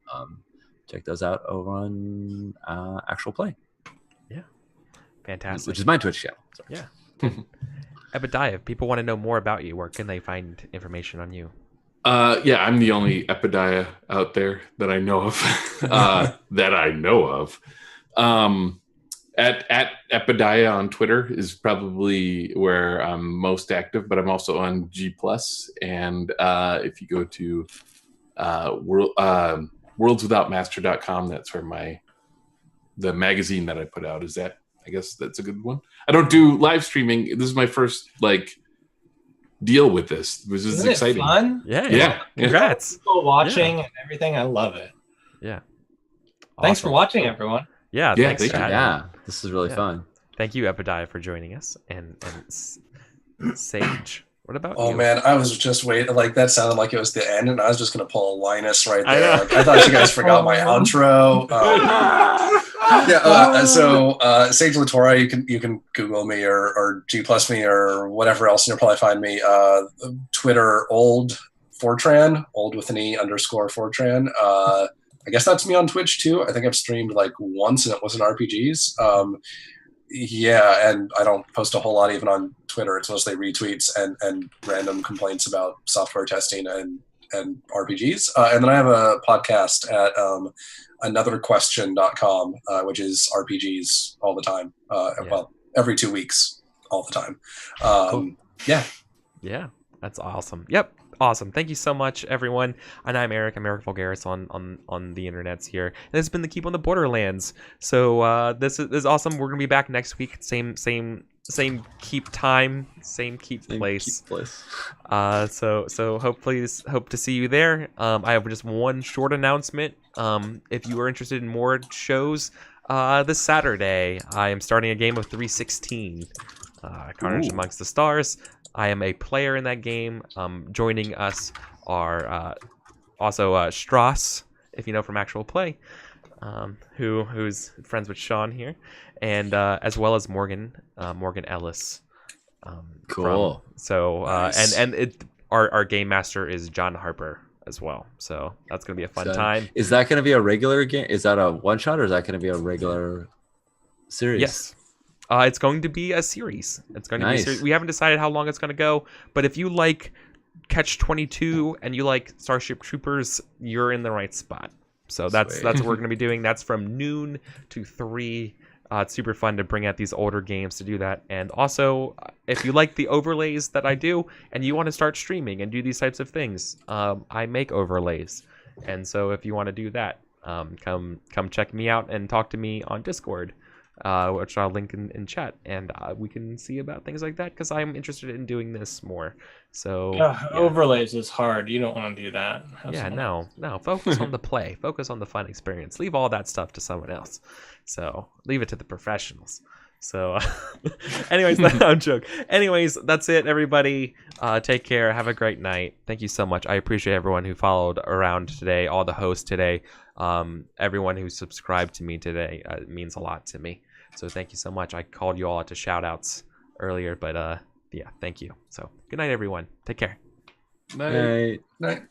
check those out over on Actual Play. Yeah. Fantastic. Which is my Twitch channel. Sorry. Yeah. Ebediah, if people want to know more about you, where can they find information on you? I'm the only Epediah out there that I know of. At Epediah on Twitter is probably where I'm most active, but I'm also on G+. And if you go to worldswithoutmaster.com, that's where the magazine that I put out is at. I guess that's a good one. I don't do live streaming. This is my first deal with this. This is Isn't exciting. It fun? Yeah. Congrats. People watching and everything. I love it. Yeah. Thanks for Awesome. watching, everyone. Yeah. Yeah, Thanks, thank you. Chad. Yeah, this is really Yeah. fun. Thank you, Ebediah, for joining us. And Sage, what about Oh you? man, I was just waiting. Like that sounded like it was the end, and I was just gonna pull a Linus right I there. know. Like I thought you guys forgot my outro. So Sage Latora, you can Google me or G+ me or whatever else, and you'll probably find me. Twitter, old Fortran, old with an E _ Fortran. I guess that's me on Twitch too. I think I've streamed like once, and it wasn't RPGs. And I don't post a whole lot even on Twitter. It's mostly retweets and random complaints about software testing and RPGs. And then I have a podcast at anotherquestion.com, which is RPGs all the time. Well, every 2 weeks, all the time. Cool. Yeah. Yeah, that's awesome. Yep, awesome. Thank you so much, everyone. And I'm Eric. I'm EricVulgaris on the internets here. And this has been the Keep on the Borderlands. So this is awesome. We're gonna be back next week. Same keep time, same keep place. So hopefully hope to see you there. I have just one short announcement. If you are interested in more shows, this Saturday I am starting a game of 316. Carnage Amongst the Stars. I am a player in that game. Joining us are also Strauss, if you know from Actual Play, who's friends with Sean here, and as well as Morgan Ellis. Cool. Nice. And our game master is John Harper as well. So that's gonna be a fun time. Is that going to be a regular game? Is that a one shot, or is that going to be a regular series? Yes. It's going to be a series. It's going to be a series. We haven't decided how long it's going to go, but if you like Catch 22 and you like Starship Troopers, you're in the right spot. So that's what we're going to be doing. That's from noon to 3. It's super fun to bring out these older games to do that. And also, if you like the overlays that I do and you want to start streaming and do these types of things, I make overlays. And so if you want to do that, come check me out and talk to me on Discord, which I'll link in chat, and we can see about things like that because I'm interested in doing this more. So overlays is hard. You don't want to do that. No. Focus on the play. Focus on the fun experience. Leave all that stuff to someone else. So leave it to the professionals. So, anyways, I'm joking. Anyways, that's it, everybody. Take care. Have a great night. Thank you so much. I appreciate everyone who followed around today, all the hosts today, everyone who subscribed to me today. It means a lot to me. So thank you so much. I called you all out to shout outs earlier, but thank you. So good night, everyone. Take care. Night. Night.